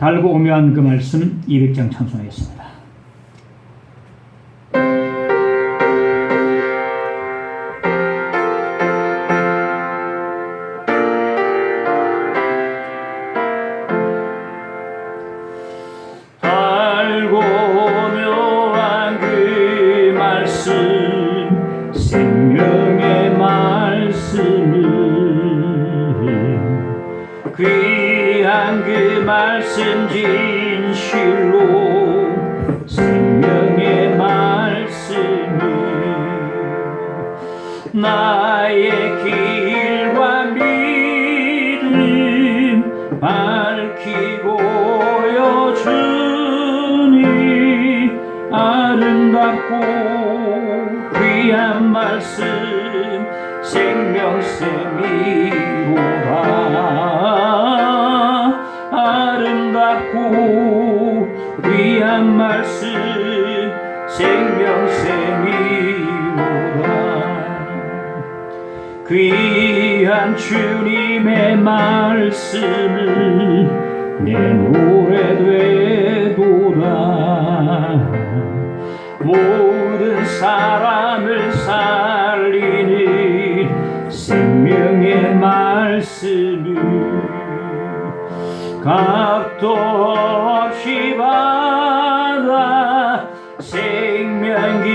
달고 오묘한 그 말씀 200장 찬송하겠습니다. 달고 오묘한 그 말씀 생명의 말씀을 귀한 그 말씀 진실로 생명의 말씀을 나의 길과 믿음 밝히 보여주니 아름답고 귀한 말씀 생명샘이로다. 아름답고 귀한 말씀 생명샘이로다. 귀한 주님의 말씀을 내 노래 되도다. 모든 사람을 살리는 생명의 말씀을 값도 없이 받아 생명길을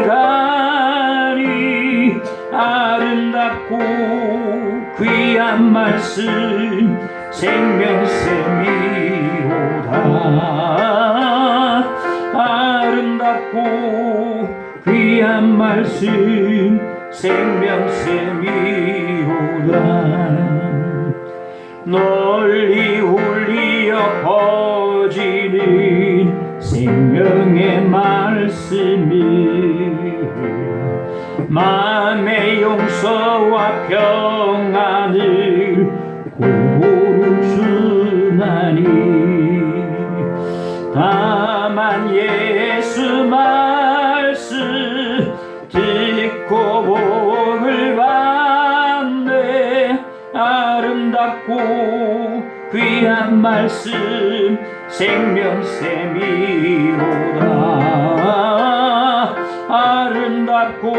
가니 아름답고 귀한 말씀 생명샘이로다. 아름답고 귀한 말씀 생명샘이로다. 널리 울리어 퍼지는 생명의 말씀이 마음의 용서와 평안을 골고루 주나니 다만 예수 말씀 듣고 복을 받네. 아름답고 귀한 말씀 생명샘이로다. 아름답고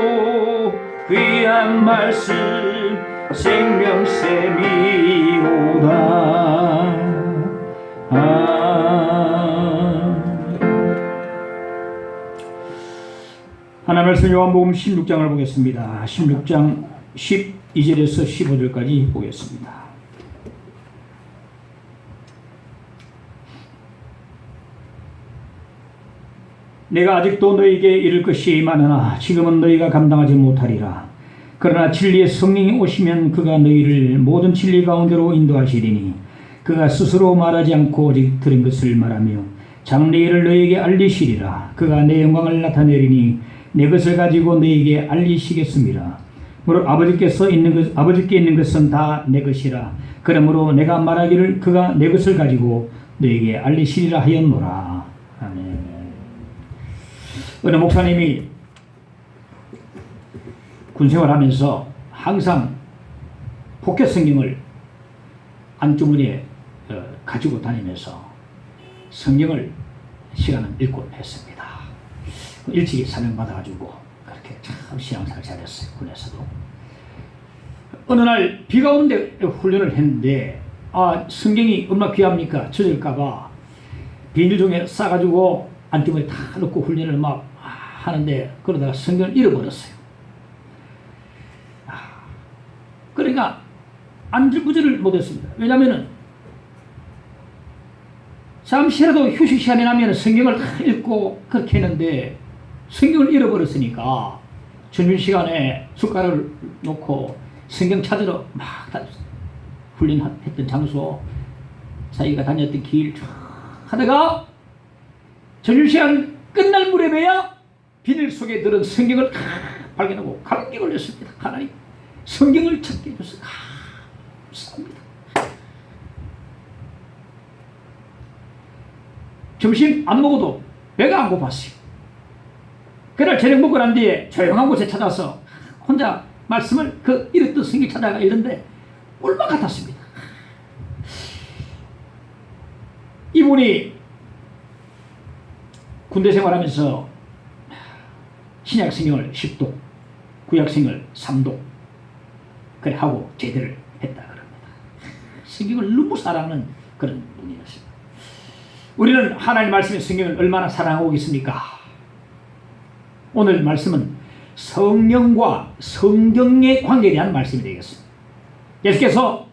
귀한 말씀 생명샘이로다. 하나님 말씀 요한복음 16장을 보겠습니다. 16장 12절에서 15절까지 보겠습니다. 내가 아직도 너희에게 이를 것이 많으나 지금은 너희가 감당하지 못하리라. 그러나 진리의 성령이 오시면 그가 너희를 모든 진리 가운데로 인도하시리니 그가 스스로 말하지 않고 오직 들은 것을 말하며 장래 일을 너희에게 알리시리라. 그가 내 영광을 나타내리니 내 것을 가지고 너희에게 알리시겠습니다. 무릇 아버지께 있는 것은 다 내 것이라. 그러므로 내가 말하기를 그가 내 것을 가지고 너희에게 알리시리라 하였노라. 아멘. 어느 목사님이 군생활하면서 항상 포켓 성경을 안주머니에 가지고 다니면서 성경을 시간을 읽곤 했습니다. 일찍이 사명받아가지고 그렇게 참 신앙생활 잘했어요. 군에서도. 어느 날 비가 오는데 훈련을 했는데 성경이 얼마나 귀합니까? 젖을까봐 비닐종에 싸가지고 안주머니에 다 넣고 훈련을 막 하는데 그러다가 성경을 잃어버렸어요. 그러니까 안절부절을 못했습니다. 왜냐하면 잠시라도 휴식 시간이 나면 성경을 다 읽고 그렇게 했는데 성경을 잃어버렸으니까 점심시간에 숟가락을 놓고 성경 찾으러 막 훈련했던 장소, 자기가 다녔던 길 하다가 점심시간 끝날 무렵에야 비닐 속에 들은 성경을 다 발견하고 감격을 했습니다. 하나님 성경을 찾게 해줘서 감사합니다. 점심 안 먹어도 배가 안 고팠어요. 그날 저녁 먹고 난 뒤에 조용한 곳에 찾아서 혼자 말씀을 읽었던 성경 찾아가 읽는데 꿀맛 같았습니다. 이분이 군대 생활하면서 신약 성경을 10독, 구약 성경을 3독 그래 하고 제대를 했다 그럽니다. 성경을 너무 사랑하는 그런 분이었습니다. 우리는 하나님 말씀의 성경을 얼마나 사랑하고 있습니까? 오늘 말씀은 성령과 성경의 관계에 대한 말씀이 되겠습니다. 예수께서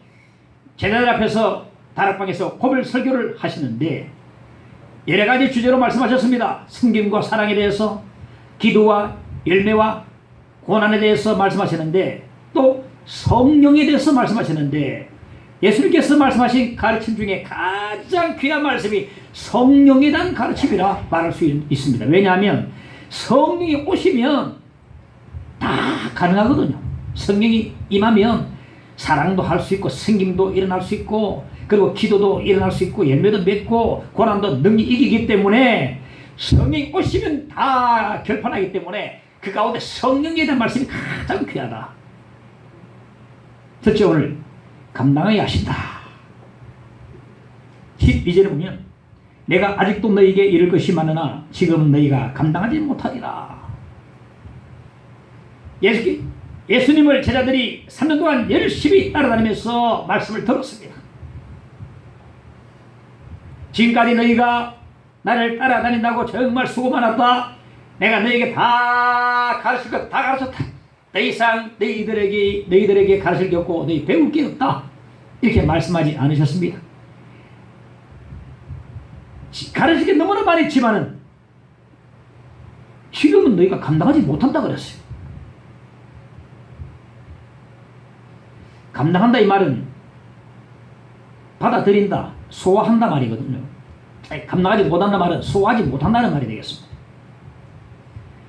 제자들 앞에서 다락방에서 고별 설교를 하시는데 여러 가지 주제로 말씀하셨습니다. 성경과 사랑에 대해서, 기도와 열매와 고난에 대해서 말씀하셨는데 또 성령에 대해서 말씀하셨는데 예수님께서 말씀하신 가르침 중에 가장 귀한 말씀이 성령에 대한 가르침이라 말할 수 있습니다. 왜냐하면 성령이 오시면 다 가능하거든요. 성령이 임하면 사랑도 할 수 있고 성김도 일어날 수 있고 그리고 기도도 일어날 수 있고 열매도 맺고 고난도 능히 이기기 때문에 성령이 오시면 다 결판하기 때문에 그 가운데 성령에 대한 말씀이 가장 귀하다. 첫째, 오늘 감당하여야 하신다. 12절에 보면 내가 아직도 너희에게 이를 것이 많으나 지금은 너희가 감당하지 못하리라. 예수님을 제자들이 3년 동안 열심히 따라다니면서 말씀을 들었습니다. 지금까지 너희가 나를 따라다닌다고 정말 수고 많았다. 내가 너희에게 다 가르칠 것 다 가르쳤다. 더 이상 너희들에게 가르칠 게 없고 너희 배울 게 없다. 이렇게 말씀하지 않으셨습니다. 가르칠 게 너무나 많이 있지만은 지금은 너희가 감당하지 못한다 그랬어요. 감당한다 이 말은 받아들인다, 소화한다 말이거든요. 감당하지 못한다 말은 소화하지 못한다는 말이 되겠습니다.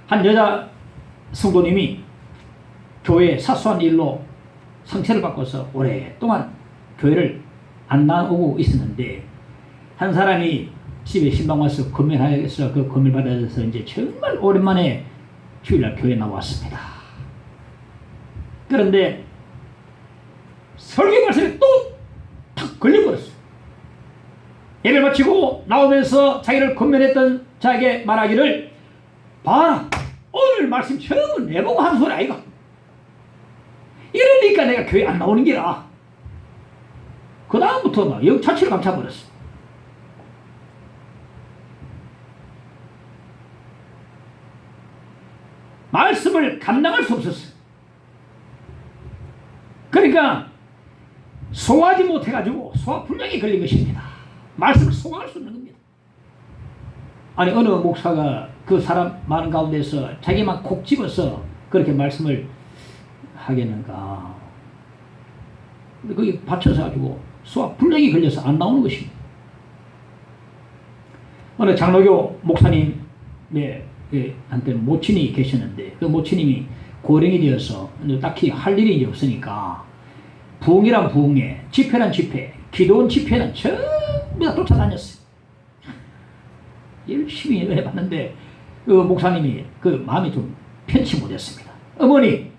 한 여자 성도님이 교회에 사소한 일로 상처를 받고서 오랫동안 교회를 안 나오고 있었는데 한 사람이 집에 신방 와서 건면하여서 그 건면 받아서 이제 정말 오랜만에 주일날 교회에 나왔습니다. 그런데 설교 말씀에 또 탁 걸려버렸어요. 예배를 마치고 나오면서 자기를 건면했던 자에게 말하기를 봐라, 오늘 말씀 처음 내보고 한 소리 아이가. 이러니까 내가 교회 안 나오는 게라. 그 다음부터 막 영차치를 감춰버렸어. 말씀을 감당할 수 없었어요. 그러니까 소화하지 못해가지고 소화불량이 걸린 것입니다. 말씀을 소화할 수 없는 겁니다. 아니 어느 목사가 그 사람 많은 가운데서 자기만 콕 집어서 그렇게 말씀을 하겠는가. 거기 받쳐서 가지고 소화불량이 걸려서 안 나오는 것입니다. 어느 장로교 목사님 한테 모친이 계셨는데 그 모친님이 고령이 되어서 딱히 할 일이 이제 없으니까 부흥이란 부흥회, 집회란 집회, 기도원 집회는 전부 다 쫓아다녔어요. 열심히 해봤는데 그 목사님이 그 마음이 좀 편치 못했습니다. 어머니,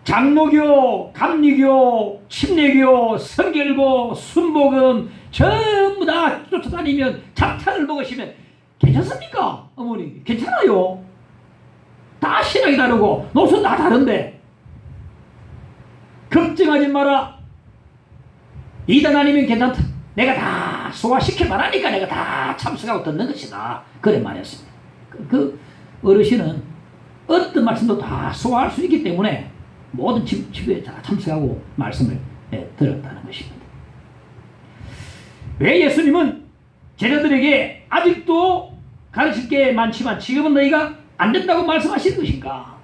장로교, 감리교, 침례교, 성결고, 순복음 전부 다 쫓아다니면 잡탕을 먹으시면 괜찮습니까? 어머니 괜찮아요. 다 신앙이 다르고 노선 다 다른데 걱정하지 마라. 이단 아니면 괜찮다. 내가 다 소화시킬 만하니까 내가 다 참석하고 듣는 것이다. 그래 말했습니다. 그 어르신은 어떤 말씀도 다 소화할 수 있기 때문에 모든 집회에 다 참석하고 말씀을 들었다는 것입니다. 왜 예수님은 제자들에게 아직도 가르칠 게 많지만 지금은 너희가 안 된다고 말씀하시는 것인가?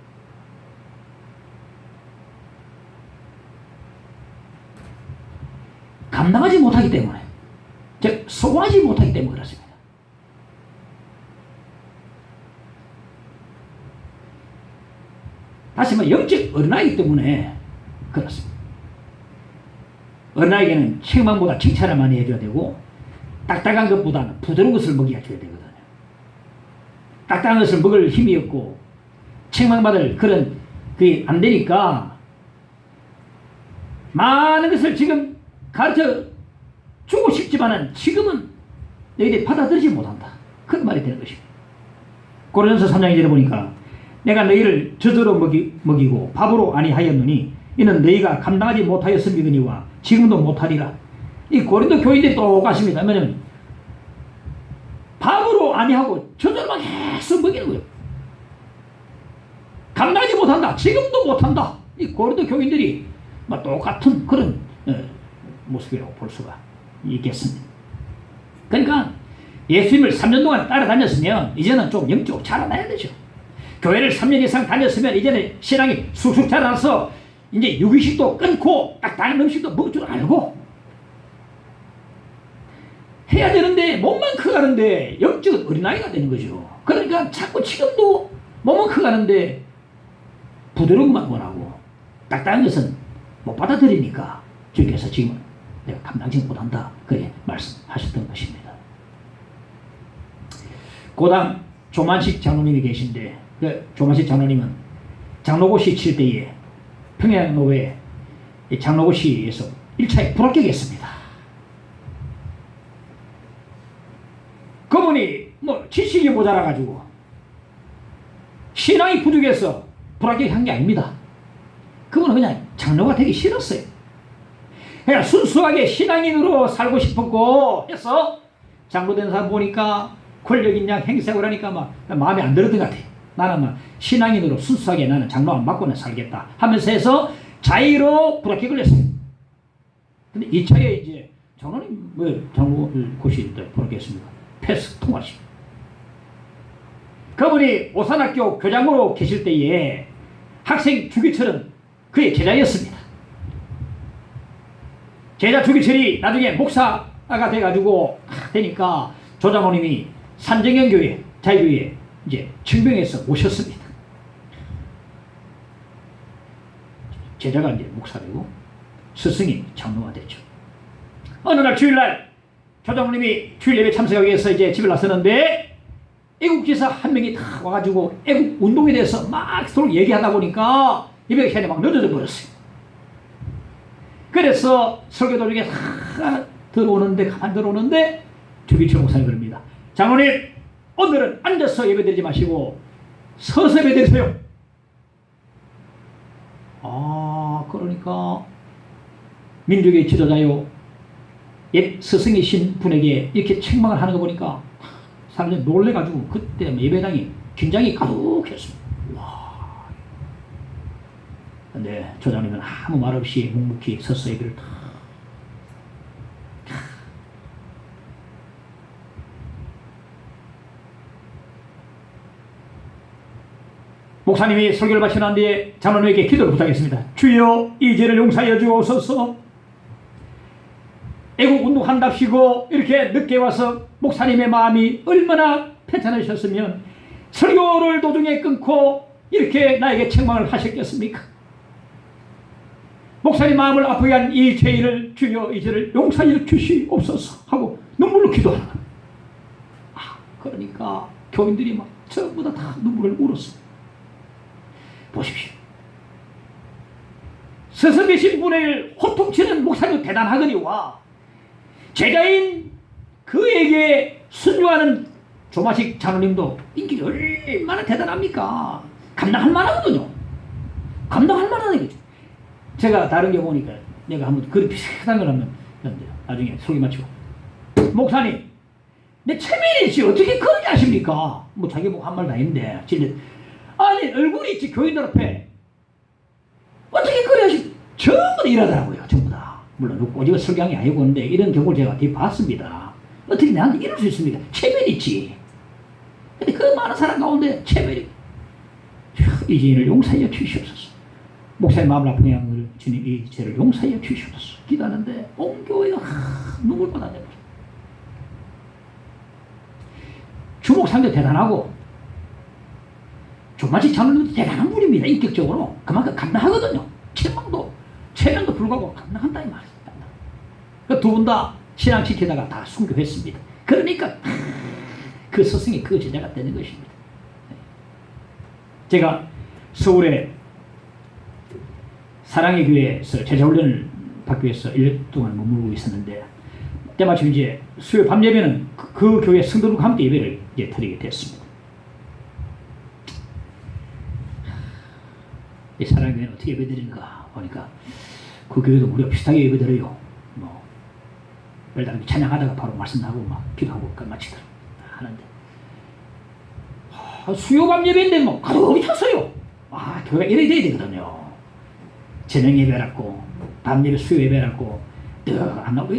감당하지 못하기 때문에, 즉 소화하지 못하기 때문에 그렇습니다. 다시 말해 영적 어린아이기 때문에 그렇습니다. 어린아이에게는 책망보다 칭찬을 많이 해줘야 되고 딱딱한 것보다는 부드러운 것을 먹여줘야 되거든요. 딱딱한 것을 먹을 힘이 없고 책망받을 그런 그게 안 되니까 많은 것을 지금 가르쳐 주고 싶지만은 지금은 너희들이 받아들이지 못한다. 그런 말이 되는 것입니다. 고린도서 3장 2절에 보니까 내가 너희를 젖으로 먹이고 밥으로 아니하였느니 이는 너희가 감당하지 못하였음이거니와 지금도 못하리라. 이 고린도 교인들이 똑같습니다. 왜냐면 밥으로 아니하고 젖으로만 계속 먹이는 거예요. 감당하지 못한다. 지금도 못한다. 이 고린도 교인들이 똑같은 그런 모습이라고 볼 수가 있겠습니다. 그러니까 예수님을 3년 동안 따라다녔으면 이제는 좀 영적으로 자라나야 되죠. 교회를 3년 이상 다녔으면 이제는 신앙이 쑥쑥 자라나서 이제 유기식도 끊고 딱 다른 음식도 먹을 줄 알고 해야 되는데 몸만 커가는데 영적은 어린아이가 되는 거죠. 그러니까 자꾸 지금도 몸만 커가는데 부드러운 것만 원하고 딱딱한 것은 못 받아들이니까 주께서 지금 내가 감당지 못한다 그렇게 말씀하셨던 것입니다. 고당 조만식 장로님이 계신데 그 조만식 장로님은 장로고시 칠 때에 평양노회 장로고시에서 1차에 불합격했습니다. 그분이 지식이 모자라가지고 신앙이 부족해서 불합격한 게 아닙니다. 그분은 그냥 장로가 되기 싫었어요. 그냥 순수하게 신앙인으로 살고 싶었고 해서 장로된 사람 보니까 권력인 양 행세하고 그러니까 막 마음에 안 들었던 것 같아요. 나는 신앙인으로 순수하게 나는 장로 안 받고는 살겠다 하면서 해서 자의로 불합격을 했어요. 근데 2차에 이제 장로님 왜 장로고시 불합격했습니까? 패스 통과시. 그분이 오산학교 교장으로 계실 때에 학생 주기철은 그의 제자였습니다. 제자 주기철이 나중에 목사가 돼가지고 되니까 조장모님이 산정연교회 자유교회 이제 증명해서 오셨습니다. 제자가 이제 목사되고 스승이 장로가 됐죠. 어느 날 주일날 조장모님이 주일 예배 참석하기 위해서 이제 집을 나서는데 애국지사 한 명이 다 와가지고 애국 운동에 대해서 막 서로 얘기하다 보니까 예배 시간이 막 늦어져 버렸어요. 그래서 설교 도중에 다 가만 들어오는데 주기철 목사님 그럽니다. 장로님, 오늘은 앉아서 예배 드리지 마시고 서서 예배 드리세요. 그러니까 민족의 지도자요 옛 스승이신 분에게 이렇게 책망을 하는 거 보니까 사람들이 놀래가지고 그때 예배당이 긴장이 가득했습니다. 와. 근데 조장님은 아무 말 없이 묵묵히 서서 예배를 다. 목사님이 설교를 마치고 난 뒤에 장로님에게 기도를 부탁했습니다. 주여 이 죄를 용서하여 주옵소서. 애국운동한답시고 이렇게 늦게 와서 목사님의 마음이 얼마나 편찮으셨으면 설교를 도중에 끊고 이렇게 나에게 책망을 하셨겠습니까? 목사님 마음을 아프게 한 이 죄를 주여 이 죄를 용서하여 주시옵소서 하고 눈물로 기도하는 거예요. 그러니까 교인들이 막 전부 다 눈물을 울었습니다. 보십시오. 스승 되신 분을 호통치는 목사님도 대단하거니와 제자인 그에게 순종하는 조마식 장로님도 인기가 얼마나 대단합니까? 감당할 만하거든요. 감당할 만하는 거죠. 제가 다른 게 보니까 내가 한번 그런 비슷한 걸 하면 나중에 설교 마치고 목사님 내 체면이지 어떻게 그렇게 하십니까? 자기 보고 한 말도 아닌데 아니 얼굴이 있지 교인들 앞에 어떻게 그래 하십니까? 전부 다 일하더라고요. 전부 다. 물론 오직 설교한 게 아니고 근데 이런 경우를 제가 되게 봤습니다. 어떻게 나한테 이럴 수 있습니까? 체면 있지. 근데 그 많은 사람 가운데 체면이 이 죄를 용서하여 주시옵소서. 목사의 마음을 아픈 양을 주님 이 죄를 용서하여 주시옵소서. 기도하는데 온 교회가 눈물만 안 내버려. 주목상도 대단하고 조마식 장로님도 대단한 분입니다. 인격적으로 그만큼 감당하거든요. 체면도 불구하고 감당한다 이 말이에요. 그 두 분 다 신앙 지키다가 다 순교했습니다. 그러니까 그 스승이 그 제자가 되는 것입니다. 제가 서울의 사랑의 교회에서 제자훈련을 받기 위해서 1년 동안 머물고 있었는데 때마침 이제 수요 밤 예배는 그 교회 성도들과 함께 예배를 이제 드리게 됐습니다. 이 사랑의 교회는 어떻게 예배 드리는가 보니까 그 교회도 우리가 비슷하게 예배 드려요. 뭐 별다른 찬양하다가 바로 말씀 나고 막 기도하고 끝마치더라 하는데 수요 밤 예배인데 뭐 가득 찼어요. 교회가 이래야 돼야 되거든요. 저녁 예배라고 밤 예배 수요 예배라고 안 나오고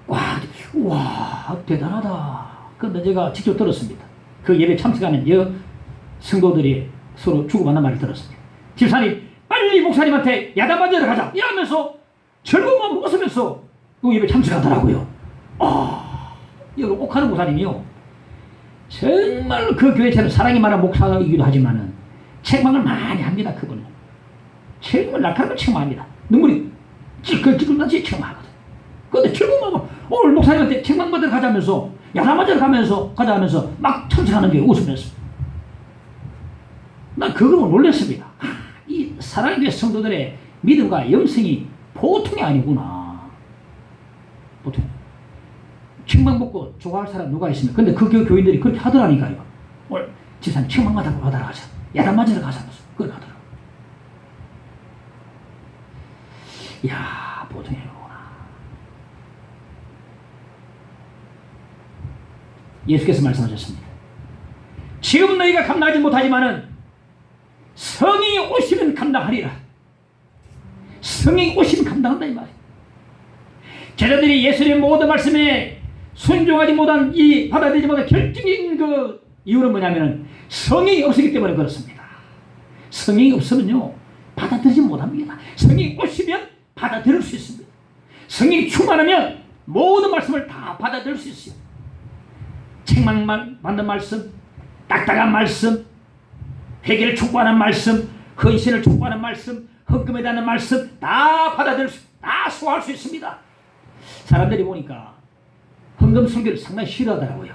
와 대단하다. 그런데 제가 직접 들었습니다. 그 예배 참석하는 성도들이 서로 주고받는 말을 들었습니다. 집사님 빨리 목사님한테 야단맞으러 가자 이러면서 즐거움만 웃으면서 그 예배 참석하더라고요. 여러분 옥하는 목사님이요 정말 그 교회처럼 사랑이 많은 목사이기도 하지만은 책망을 많이 합니다. 그분은 정말 날카롭게 책망합니다. 눈물이 찌끌찌끌나지 책망하거든. 그런데 즐거움하고 오늘 목사님한테 책망받으러 가자면서 야단맞으러 가자면서 막 참석하는 게 웃으면서 난 그거 놀랐습니다. 이 사랑의 교회 성도들의 믿음과 영성이 보통이 아니구나. 보통 책망받고 좋아할 사람 누가 있으면 근데 그 교인들이 그렇게 하더라니까요. 오늘 집사님 책망받으러 가자 야단맞으러 가자면서 그걸 하더라고요. 이야 보통이 아니구나. 예수께서 말씀하셨습니다. 지금 너희가 감당하지 못하지만은 성이 오시면 감당하리라. 성이 오시면 감당한다 이 말이에요. 제자들이 예수님의 모든 말씀에 순종하지 못한 받아들이지 못한 결정적인 그 이유는 뭐냐면은 성이 없었기 때문에 그렇습니다. 성이 없으면요 받아들이지 못합니다. 성이 오시면 받아들일 수 있습니다. 성이 충만하면 모든 말씀을 다 받아들일 수 있어요. 책망만 받는 말씀, 딱딱한 말씀, 회개를 촉구하는 말씀, 헌신을 촉구하는 말씀, 헌금에 대한 말씀 다 받아들일 수, 다 소화할 수 있습니다. 사람들이 보니까 헌금 설교를 상당히 싫어하더라고요.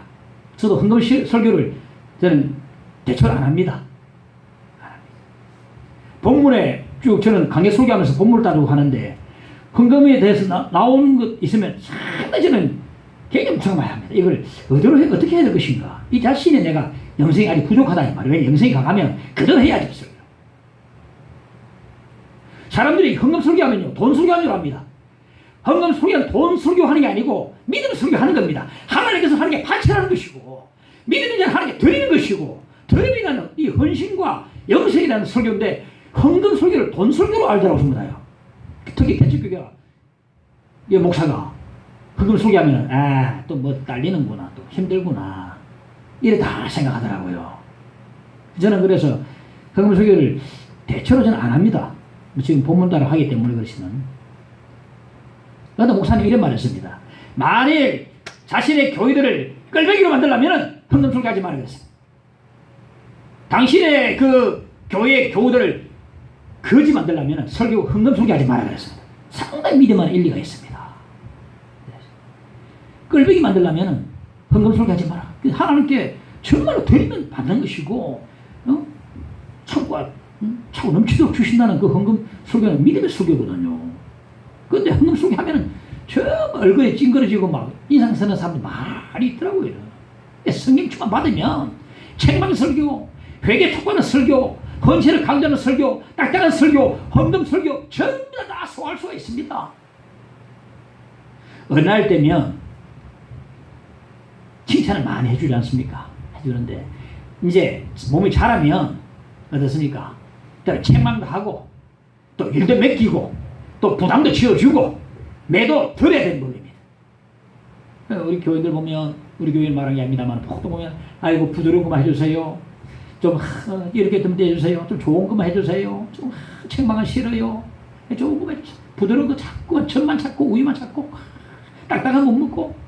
저도 헌금 설교를 저는 대처를 안 합니다. 본문에 쭉 저는 강의 설교하면서 본문을 따르고 하는데 헌금에 대해서 나오는 것 있으면 상당히 저는 굉장히 무척 많이 합니다. 이걸 어떻게 해야 될 것인가. 이 자신이 내가 영성이 아직 부족하다 이 말이에요. 영성이 강하면 그대로 해야지. 사람들이 헌금 설교하면요 돈 설교하는 줄 압니다. 헌금 설교는 돈 설교하는 게 아니고 믿음 설교하는 겁니다. 하나님께서 하는 게 파체라는 것이고 믿음이 하는 게 드리는 것이고 드림이라는 이 헌신과 영성이라는 설교인데 헌금 설교를 돈 설교로 알더라고 전부다요. 특히 개척교회가 이 목사가 헌금 설교하면 또 뭐 딸리는구나 또 힘들구나 이래 다 생각하더라고요. 저는 그래서 헌금 설교를 대체로 저는 안 합니다. 지금 본문 따라 하기 때문에 그러시는. 그런데 목사님 이런 말 했습니다. 만일 자신의 교회들을 끌배기로 만들려면 헌금 설교하지 말아야 그랬어요. 당신의 그 교회의 교우들을 거지 만들려면 헌금 설교하지 말아야 그랬습니다. 상당히 믿음하는 일리가 있습니다. 끌배기 만들려면 헌금 설교하지 마라. 하나님께 정말로 드리면 받는 것이고 차고 넘치도록 주신다는 그 헌금 설교는 믿음의 설교거든요. 그런데 헌금 설교하면은 정말 얼굴에 찡그러지고 막 인상 쓰는 사람들 많이 있더라고요. 성령 충만 받으면 책망 설교, 회개 촉구하는 설교, 헌신을 강조하는 설교, 딱딱한 설교, 헌금 설교 전부 다 소화할 수가 있습니다. 어느 날 되면 칭찬을 많이 해주지 않습니까? 해주는데 이제 몸이 자라면 어떻습니까? 책망도 하고 또 일도 맡기고 또 부담도 지어주고 매도 들어야 되는 법입니다. 우리 교인들 보면 우리 교인 말하는 게 아닙니다만 보통 보면 아이고 부드러운 것만 해주세요. 좀 이렇게 좀 대주세요. 좀 좋은 것만 해주세요. 좀 책망은 싫어요. 좋은 것만 해주세요. 부드러운 거 찾고 전만 찾고 우유만 찾고 딱딱한 못 먹고.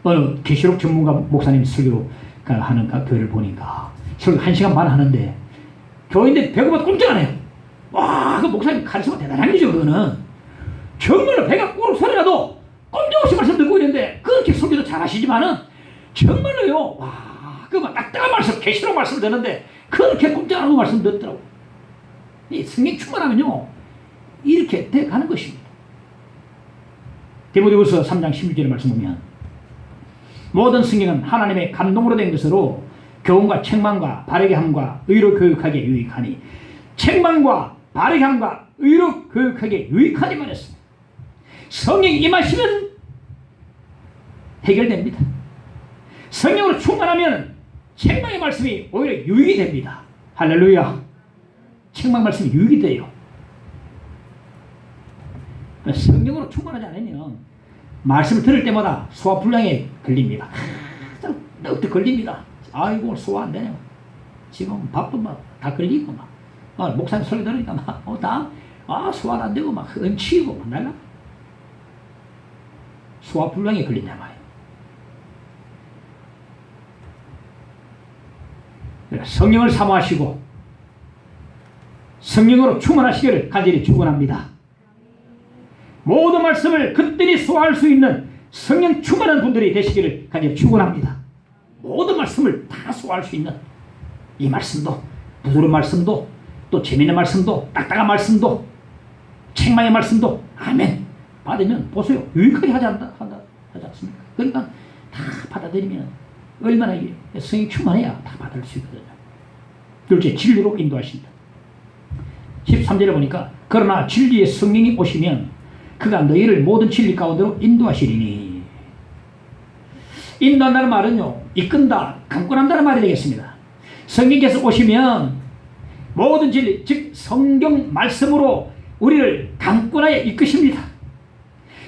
어느 계시록 전문가 목사님 설교가 하는 교회를 보니까 설교 1시간 반 하는데 교인들 배고파도 꼼짝 안 해요. 와, 그 목사님 카리스마 대단한 거죠. 그거는 정말로 배가 꼬르륵 소리라도 꼼짝없이 말씀 듣고 있는데 그렇게 설교도 잘하시지만은 정말로요. 와, 그만 딱딱한 말씀, 계시록 말씀 듣는데 그렇게 꼼짝 안 하고 말씀 듣더라고. 이 성령 충만하면요 이렇게 돼 가는 것입니다. 디모데후서 3장 16절의 말씀 보면 모든 성경은 하나님의 감동으로 된 것으로 교훈과 책망과 바르게 함과 의로 교육하기에 유익하니 책망과 바르게 함과 의로 교육하기에 유익하니 말했습니다. 성령이 임하시면 해결됩니다. 성령으로 충만하면 책망의 말씀이 오히려 유익이 됩니다. 할렐루야. 책망 말씀이 유익이 돼요. 성령으로 충만하지 않으면 말씀을 들을 때마다 소화불량에 걸립니다. 넉넉 걸립니다. 아이고 소화 안 되냐. 지금 밥도 막 다 걸리고 막 목사님 소리 들으니까 막 소화 안 되고 막 흠치고 막 날라. 소화불량에 걸린단 말이에요. 성령을 사모하시고 성령으로 충만하시기를 간절히 축원합니다. 모든 말씀을 그때니 소화할 수 있는 성령 충만한 분들이 되시기를 간절히 축원합니다. 모든 말씀을 다 소화할 수 있는 이 말씀도 부드러운 말씀도 또 재미있는 말씀도 딱딱한 말씀도 책망의 말씀도 아멘 받으면 보세요. 유익하게 하지 않습니까? 그러니까 다 받아들이면 얼마나 성령이 충만해야 다 받을 수 있거든요. 둘째, 진리로 인도하신다. 13절에 보니까 그러나 진리의 성령이 오시면 그가 너희를 모든 진리 가운데로 인도하시리니. 인도한다는 말은요, 이끈다, 강권한다는 말이 되겠습니다. 성령께서 오시면 모든 진리, 즉 성경 말씀으로 우리를 강권하여 이끄십니다.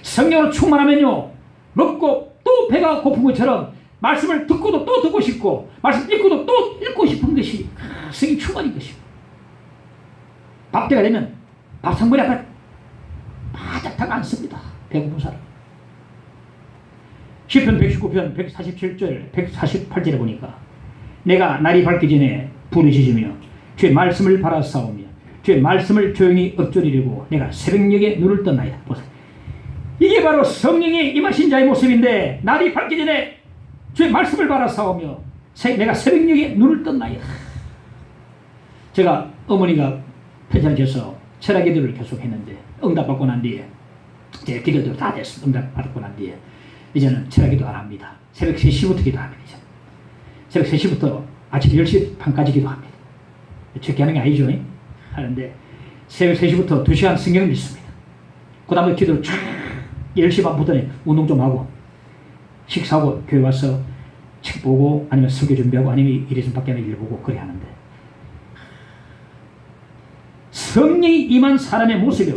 성령으로 충만하면요, 먹고 또 배가 고픈 것처럼 말씀을 듣고도 또 듣고 싶고 말씀 읽고도 또 읽고 싶은 것이 성령 충만인 것입니다. 밥때가 되면 밥상머리 앞에 바닥다가 앉습니다. 배고픈 사람. 시편 119편 147절 148절에 보니까 내가 날이 밝기 전에 부르짖으며 주의 말씀을 바라싸우며 주의 말씀을 조용히 엎조리려고 내가 새벽녘에 눈을 떴나이다. 보세요. 이게 바로 성령이 임하신 자의 모습인데 날이 밝기 전에 주의 말씀을 바라싸우며 내가 새벽녘에 눈을 떴나이다. 제가 어머니가 편찬을 줘서 철학 기도를 계속했는데 응답받고 난 뒤에 제 기도도 다 됐어. 응답받고 난 뒤에 이제는 철학 기도 안 합니다. 새벽 3시부터 기도합니다. 이제. 새벽 3시부터 아침 10시 반까지 기도합니다. 적게 하는 게 아니죠. 하는데 새벽 3시부터 2시간 성경을 읽습니다. 그 다음에 기도를 쫙 10시 반부터 운동 좀 하고 식사하고 교회 와서 책 보고 아니면 설교 준비하고 아니면 이래서 밖에 일 보고 그래 하는데 성령이 임한 사람의 모습이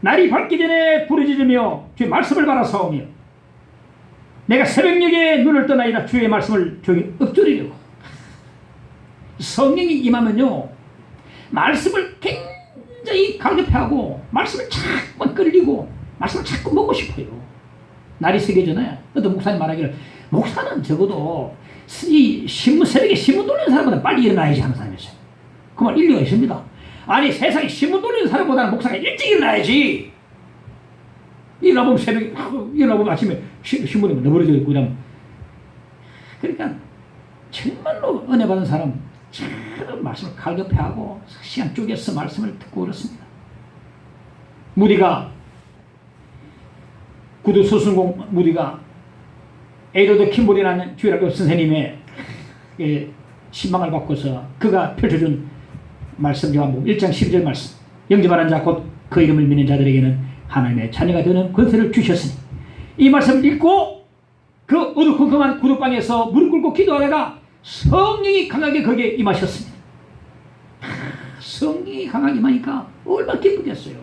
날이 밝기 전에 부르짖으며 주의 말씀을 바라싸우며 내가 새벽녘에 눈을 떠나이다 주의 말씀을 조용히 엎조리려고. 성령이 임하면요 말씀을 굉장히 갈급해하고 말씀을 자꾸 끌리고 말씀을 자꾸 먹고 싶어요. 날이 새기 전에 어떤 목사님 말하기를 목사는 적어도 이 새벽에 신문 돌리는 사람보다 빨리 일어나야지 하는 사람이었어요. 그 말 일리가 있습니다. 아니 세상에 신문 돌리는 사람보다는 목사가 일찍 일어나야지. 일어나보면 새벽에 일어나보면 아침에 신문이 너버려져 있고 그냥. 그러니까 정말로 은혜 받은 사람 참 말씀을 갈급해하고 시간 쪼개서 말씀을 듣고 그렇습니다. 무디가 구두 서순공 무디가 에이더드 킴볼이라는 주일학교 선생님의 신방을 받고서 그가 펼쳐준 말씀 요한복음 1장 12절 말씀 영접하는 자 곧 그 이름을 믿는 자들에게는 하나님의 자녀가 되는 권세를 주셨으니 이 말씀을 읽고 그 어두컴컴한 구두방에서 무릎 꿇고 기도하다가 성령이 강하게 거기에 임하셨습니다. 성령이 강하게 임하니까 얼마나 기쁘겠어요.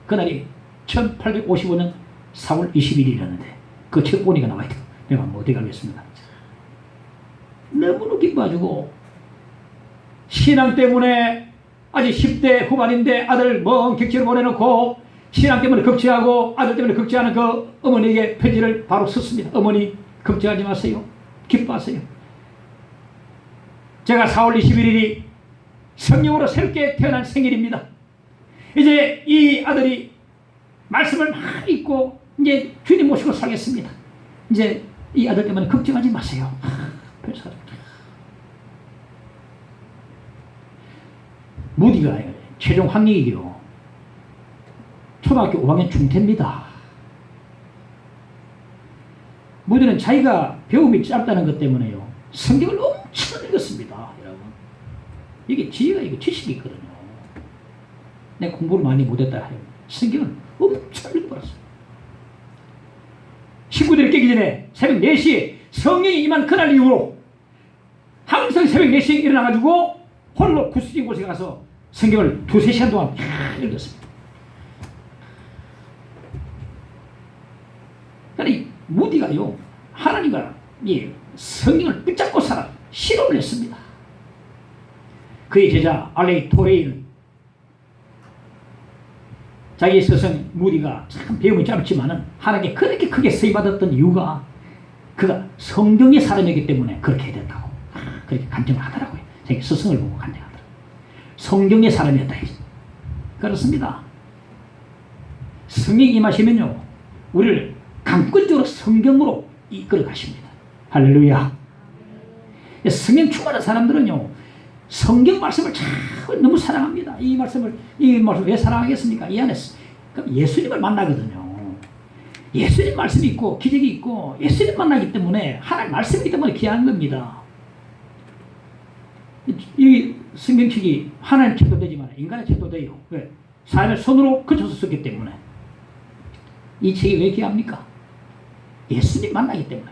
그날이 1855년 4월 20일이었는데 그 책 보니까 나와있다. 내가 뭐 어디 가겠습니다. 너무너무 기뻐가지고 신앙 때문에 아직 10대 후반인데 아들 먼 객지로 보내놓고 신앙 때문에 걱정하고 아들 때문에 걱정하는 그 어머니에게 편지를 바로 썼습니다. 어머니 걱정하지 마세요. 기뻐하세요. 제가 4월 21일이 성령으로 새롭게 태어난 생일입니다. 이제 이 아들이 말씀을 막 읽고 이제 주님 모시고 살겠습니다. 이제 이 아들 때문에 걱정하지 마세요. 무디가 최종 학력이요. 초등학교 5학년 중퇴입니다. 무디는 자기가 배움이 짧다는 것 때문에요. 성경을 엄청 읽었습니다. 여러분. 이게 지혜가 이거 지식이 있거든요. 내가 공부를 많이 못했다 해요. 성경을 엄청 읽어버렸어요. 친구들이 깨기 전에 새벽 4시에 성령이 임한 그날 이후로 항상 새벽 4시에 일어나가지고 홀로 구석진 곳에 가서 성경을 2-3시간 동안 읽었습니다. 그러니까 무디가요, 하나님과 성경을 붙잡고 살아 실험을 했습니다. 그의 제자 알레이 토레이는 자기의 스승 무디가 참 배움이 짧지만은 하나님께 그렇게 크게 쓰임받았던 이유가 그가 성경의 사람이기 때문에 그렇게 됐다고 그렇게 간증을 하더라고요. 자기 스승을 보고 간증하더라고요. 성경의 사람이었다. 그렇습니다. 성령이 임하시면요, 우리를 강권적으로 성경으로 이끌어 가십니다. 할렐루야. 성령 충만한 사람들은요, 성경 말씀을 참 너무 사랑합니다. 이 말씀을 왜 사랑하겠습니까? 이 안에 예수님을 만나거든요. 예수님 말씀이 있고 기적이 있고 예수님 만나기 때문에 하나님 말씀이기 때문에 귀한 겁니다. 이 성경책이 하나님 책도 되지만 인간의 책도 돼요. 왜? 사람의 손으로 그쳐서 썼기 때문에. 이 책이 왜 귀합니까? 예수님 만나기 때문에.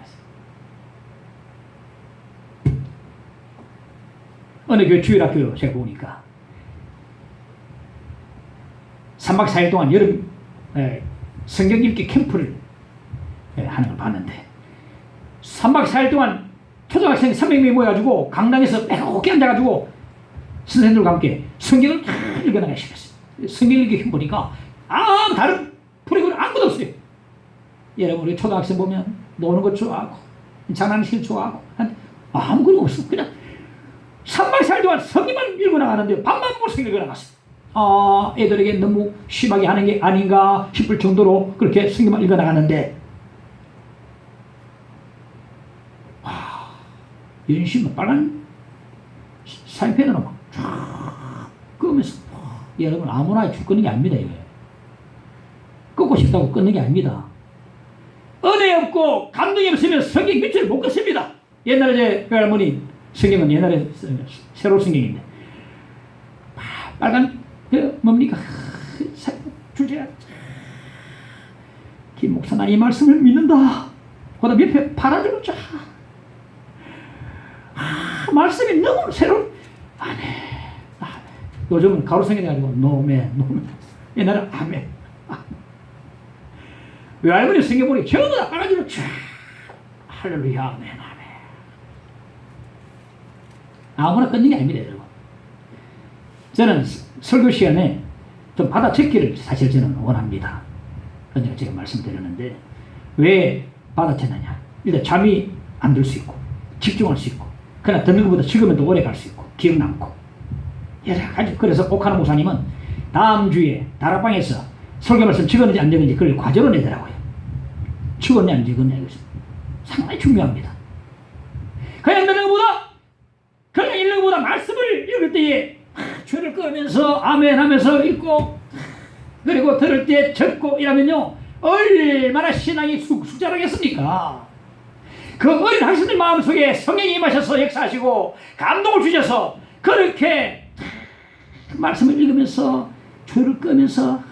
어느 교회 주일학교 제가 보니까 3박 4일 동안 여름 성경 읽기 캠프를 하는 걸 봤는데 3박 4일 동안 초등학생 300명이 모여가지고 강당에서 빼곡히 앉아가지고 선생님들과 함께 성경을 다 읽어나가기 시작했어요. 성경 읽기 보니까 다른 프로그램 아무것도 없어요. 여러분 우리 초등학생 보면 노는 거 좋아하고 장난치기 좋아하고 아무것도 없어. 그냥 3박 4일 동안 성경만 읽어나가는데 밥만 먹고 성경 읽어나갔어요. 애들에게 너무 심하게 하는 게 아닌가 싶을 정도로 그렇게 성경만 읽어나가는데 이런 식으로 빨간 사인펜으로 막 쫙 끄면서 여러분 아무나 쭉 끊는 게 아닙니다. 이거 끊고 싶다고 끊는 게 아닙니다. 은혜 없고 감동이 없으면 성경 밑을 못 긋습니다. 옛날에 제 할머니 성경은 옛날에 새로 성경인데 빨간 뭡니까 주제야. 김 목사 나 이 말씀을 믿는다. 그다음 옆에 파란색으로 쫙 말씀이 너무 새로운 요즘은 가로 성경이 아니고 노매 옛날에 아멘. 외할머니 성경 보니 전부 다 빨간색으로 쫙 할렐루야 아멘 아멘. 아무나 끊는 게 아닙니다. 여러분. 저는 설교 시간에 좀 받아적기를 사실 저는 원합니다. 그러니까 제가 말씀드렸는데 왜 받아쳤느냐. 일단 잠이 안 들 수 있고 집중할 수 있고 그러나 듣는 것보다 지금은 더 오래 갈 수 있고 기억 남고 여러 가지. 그래서 옥하나 목사님은 다음 주에 다락방에서 설교 말씀 적었는지 안 적었는지 그걸 과제로 내더라고요. 적었냐 안 적었냐 이것이 상당히 중요합니다. 그냥 듣는 것보다 그냥 읽는 것보다 말씀을 읽을 때에 줄을 끄면서 아멘 하면서 읽고 그리고 들을 때 적고 이러면요 얼마나 신앙이 숙자라겠습니까? 그 어린 학생들 마음속에 성령이 임하셔서 역사하시고 감동을 주셔서 그렇게 말씀을 읽으면서 줄을 끄면서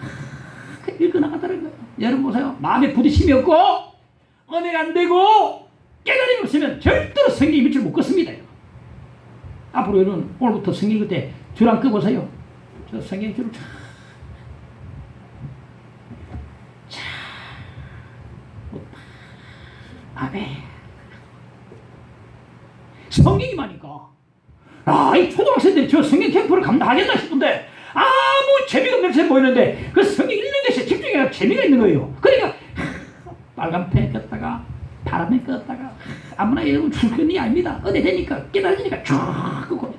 읽어나가더라는 거예요. 여러분 보세요. 마음에 부딪힘이 없고 은혜가 안 되고 깨달음이 없으면 절대로 성경이 밑을 못 긋습니다. 앞으로 여러분 오늘부터 성경 읽을 때 줄 안 끄보세요. 저 성경 줄을 자 아멘. 성경이 많으니까 이 초등학생들이 저 성경 캠프를 감당하겠나 싶은데 아무 재미가 없는 새 보이는데 그 성경 읽는 것이 집중해서 재미가 있는 거예요. 그러니까 빨간 펜 꼈다가 파란 펜 꼈다가 아무나 여러분 줄 끄는 게 아닙니다. 은혜 되니까 깨달으니까 쭉 끄고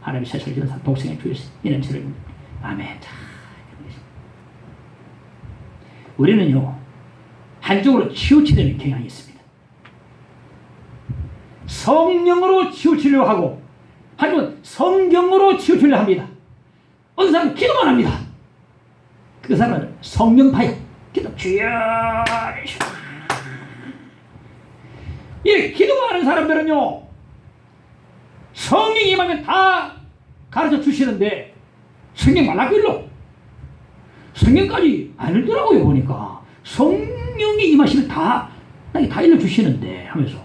하나님이 세상을 지은 독생의 주에서 이런 죄를 아멘. 우리는요 한쪽으로 치우치려는 경향이 있습니다. 성령으로 치우치려고 하고 한쪽은 성경으로 치우치려고 합니다. 어느 사람은 기도만 합니다. 그 사람은 성령파야. 기도 주여. 이 기도하는 사람들은요, 성령이 임하면 다 가르쳐 주시는데 성령 말라길로 성령까지 안 읽더라고요. 보니까 성령이 임하시면 다 일러주시는데 하면서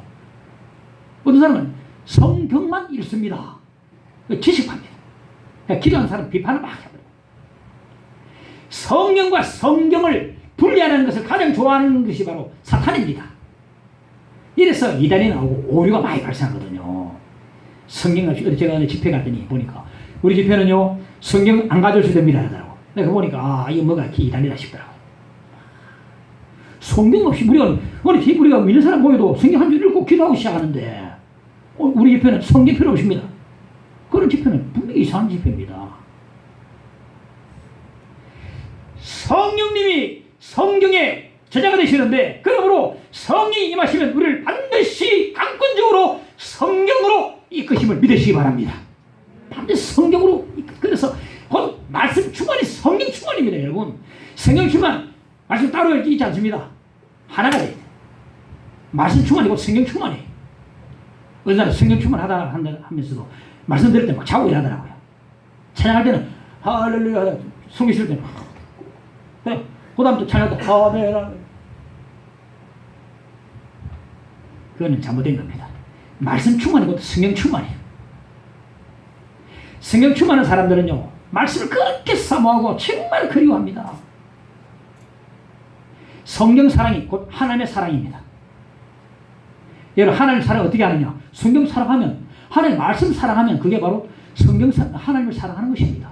어떤 사람은 성경만 읽습니다. 지식합니다. 기도하는 사람 비판을 막 해버려요. 성령과 성경을 분리하는 것을 가장 좋아하는 것이 바로 사탄입니다. 이래서 이단이 나오고 오류가 많이 발생하거든요. 성경 없이 제가 어느 집회 갔더니 보니까 우리 집회는요 성경 안 가져오셔도 됩니다 하더라고. 내가 보니까 이거 뭐가 이단이다 싶더라고. 성경 없이 우리가 믿는 사람 보여도 성경 한 줄 읽고 기도하고 시작하는데 우리 집회는 성경 필요 없습니다. 그런 집회는 분명히 이상한 집회입니다. 성령님이 성경의 저자가 되시는데 그러므로 성령이 임하시면 우리를 반드시 강권적으로 성경으로 이끄심을 믿으시기 바랍니다. 반드시 성경으로 그래서 곧 말씀 충만이 성령 충만입니다. 여러분 성령 충만 말씀 따로 있지 않습니다. 하나가 돼야 돼. 말씀 충만이고 성령 충만이. 어느 날 성령 충만하다 하면서도 말씀 들을 때 막 자고 일하더라고요. 찬양할 때는 할렐루야, 성경 실 때는 그 다음 또 찬양할 때 할렐루야. 그거는 잘못된 겁니다. 말씀 충만이고 성령 충만이에요. 성령 충만한 사람들은요 말씀을 그렇게 사모하고 정말 그리워합니다. 성경 사랑이 곧 하나님의 사랑입니다. 여러분 하나님 사랑 어떻게 하느냐? 성경 사랑하면 하나님 말씀 사랑하면 그게 바로 하나님을 사랑하는 것입니다.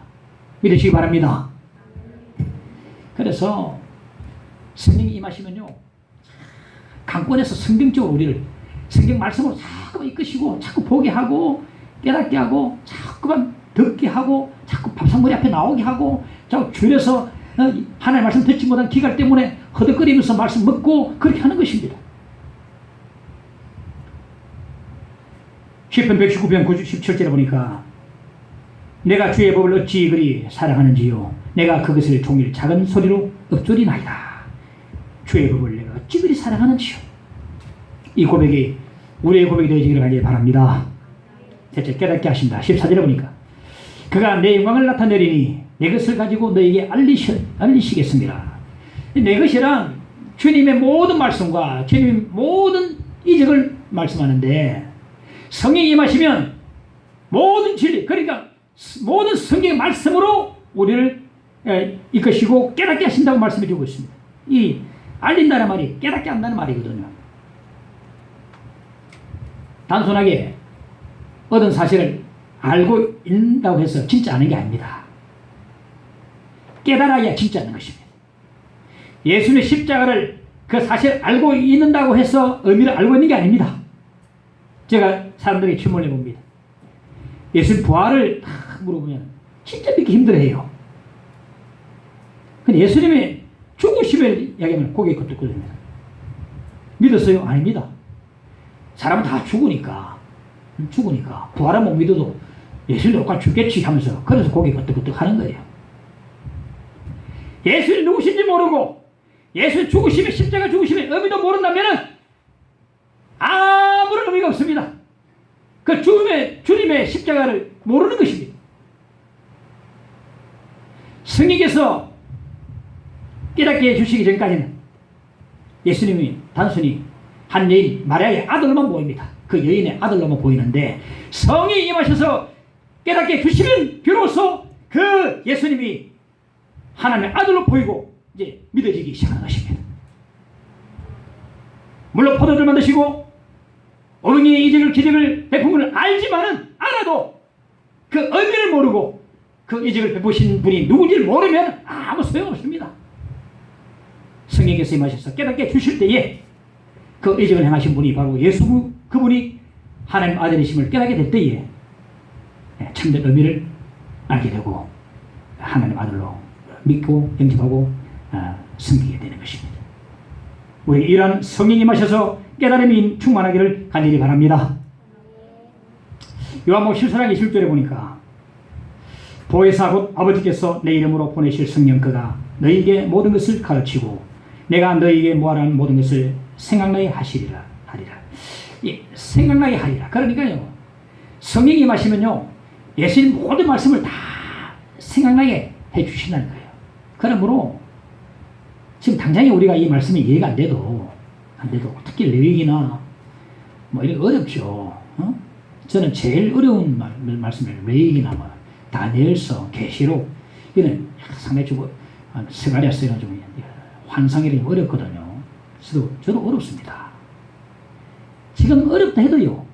믿으시기 바랍니다. 그래서 성령이 임하시면요 강권에서 성경적으로 우리를 성경 말씀으로 자꾸만 이끄시고 자꾸 보게 하고 깨닫게 하고 자꾸만 듣게 하고 자꾸 밥상머리 앞에 나오게 하고 자꾸 줄여서 하나님 말씀 듣지 못한 기갈 때문에 허덕거리면서 말씀 먹고 그렇게 하는 것입니다. 시편 119편 17절에 보니까 내가 주의 법을 어찌 그리 사랑하는지요 내가 그것을 종일 작은 소리로 읊조리나이다. 주의 법을 내가 어찌 그리 사랑하는지요. 이 고백이 우리의 고백이 되어지기를 간절히 바랍니다. 대체 깨닫게 하신다. 14절에 보니까 그가 내 영광을 나타내리니 내 것을 가지고 너에게 알리시겠습니다. 내 것이란 주님의 모든 말씀과 주님의 모든 이적을 말씀하는데 성령이 임하시면 모든 진리 그러니까 모든 성경의 말씀으로 우리를 이끄시고 깨닫게 하신다고 말씀해 주고 있습니다. 이 알린다는 말이 깨닫게 한다는 말이거든요. 단순하게 얻은 사실을 알고 있다고 해서 진짜 아는 게 아닙니다. 깨달아야 진짜 아는 것입니다. 예수님의 십자가를 그 사실을 알고 있는다고 해서 의미를 알고 있는 게 아닙니다. 제가 사람들에게 질문해 봅니다. 예수님 부활을 딱 물어보면 진짜 믿기 힘들어해요. 근데 예수님의 죽으심을 이야기하면 고개 끄덕 끄덕입니다. 믿었어요? 아닙니다. 사람은 다 죽으니까 부활은 못 믿어도 예수님 똑같이 죽겠지 하면서 그래서 고개 끄덕끄덕 하는 거예요. 예수님 누구신지 모르고 예수님 죽으심의 십자가 죽으심의 의미도 모른다면 아무런 의미가 없습니다. 그 주님의 십자가를 모르는 것입니다. 성령께서 깨닫게 해주시기 전까지는 예수님이 단순히 한 여인 마리아의 아들로만 보입니다. 그 여인의 아들로만 보이는데 성령이 임하셔서 깨닫게 해주시면 비로소 그 예수님이 하나님의 아들로 보이고 이제 믿어지기 시작하는 것입니다. 물론 포도주를 만드시고 어머니의 이적을 기적을 베품을 알아도 그 의미를 모르고 그 이적을 베푸신 분이 누군지를 모르면 아무 소용없습니다. 성령께서 임하셔서 깨닫게 주실 때에 그 이적을 행하신 분이 바로 예수 그분이 하나님 아들이심을 깨닫게 될 때에 참된 의미를 알게 되고 하나님 아들로 믿고 영접하고 섬기게 되는 것입니다. 우리 이러한 성령이 임하셔서 깨달음이 충만하기를 간절히 바랍니다. 요한복음 14장 20절에 보니까 보혜사 곧 아버지께서 내 이름으로 보내실 성령 그가 너희에게 모든 것을 가르치고 내가 너희에게 뭐하라는 모든 것을 생각나게 하리라. 예, 생각나게 하리라. 그러니까요, 성령이 임하시면요, 예수님 모든 말씀을 다 생각나게 해주신다는 거예요. 그러므로 지금 당장에 우리가 이 말씀이 이해가 안 돼도 특히 레위기나 뭐 이런 어렵죠. 저는 제일 어려운 말씀을 레위기나 뭐 다니엘서, 계시록 이는 상당히 좀 스가랴서 이런 좀 환상이 어렵거든요. 저도 어렵습니다. 지금 어렵다 해도요,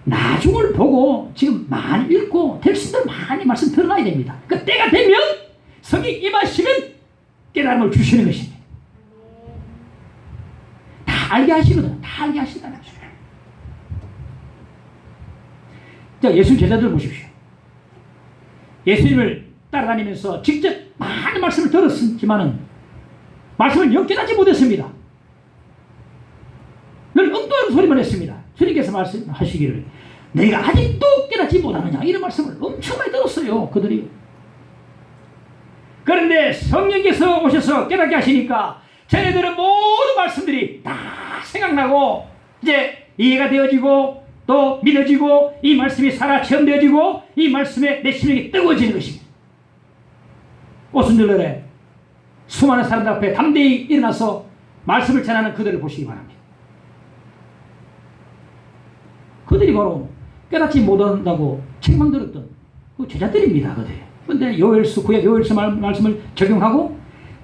나중을 보고 지금 많이 읽고 될 수 있는 많이 말씀 들어놔야 됩니다. 그 때가 되면 성이 임하시면 깨달음을 주시는 것입니다. 다 알게 하시거든. 다 알게 하신다는 거죠. 자, 예수 제자들 보십시오. 예수님을 따라다니면서 직접 많은 말씀을 들었지만은 말씀을 엮여나지 못했습니다. 늘 엉뚱한 소리만 했습니다. 주님께서 말씀하시기를 내가 아직도 깨닫지 못하느냐 이런 말씀을 엄청 많이 들었어요. 그들이. 그런데 성령께서 오셔서 깨닫게 하시니까 쟤네들은 모든 말씀들이 다 생각나고 이제 이해가 되어지고 또 믿어지고 이 말씀이 살아 체험되어지고 이 말씀에 내 심령이 뜨거워지는 것입니다. 오순절날에 수많은 사람들 앞에 담대히 일어나서 말씀을 전하는 그들을 보시기 바랍니다. 그들이 바로 깨닫지 못한다고 책망들었던 그 제자들입니다. 그런데 요엘서, 구약 요엘서 말씀을 적용하고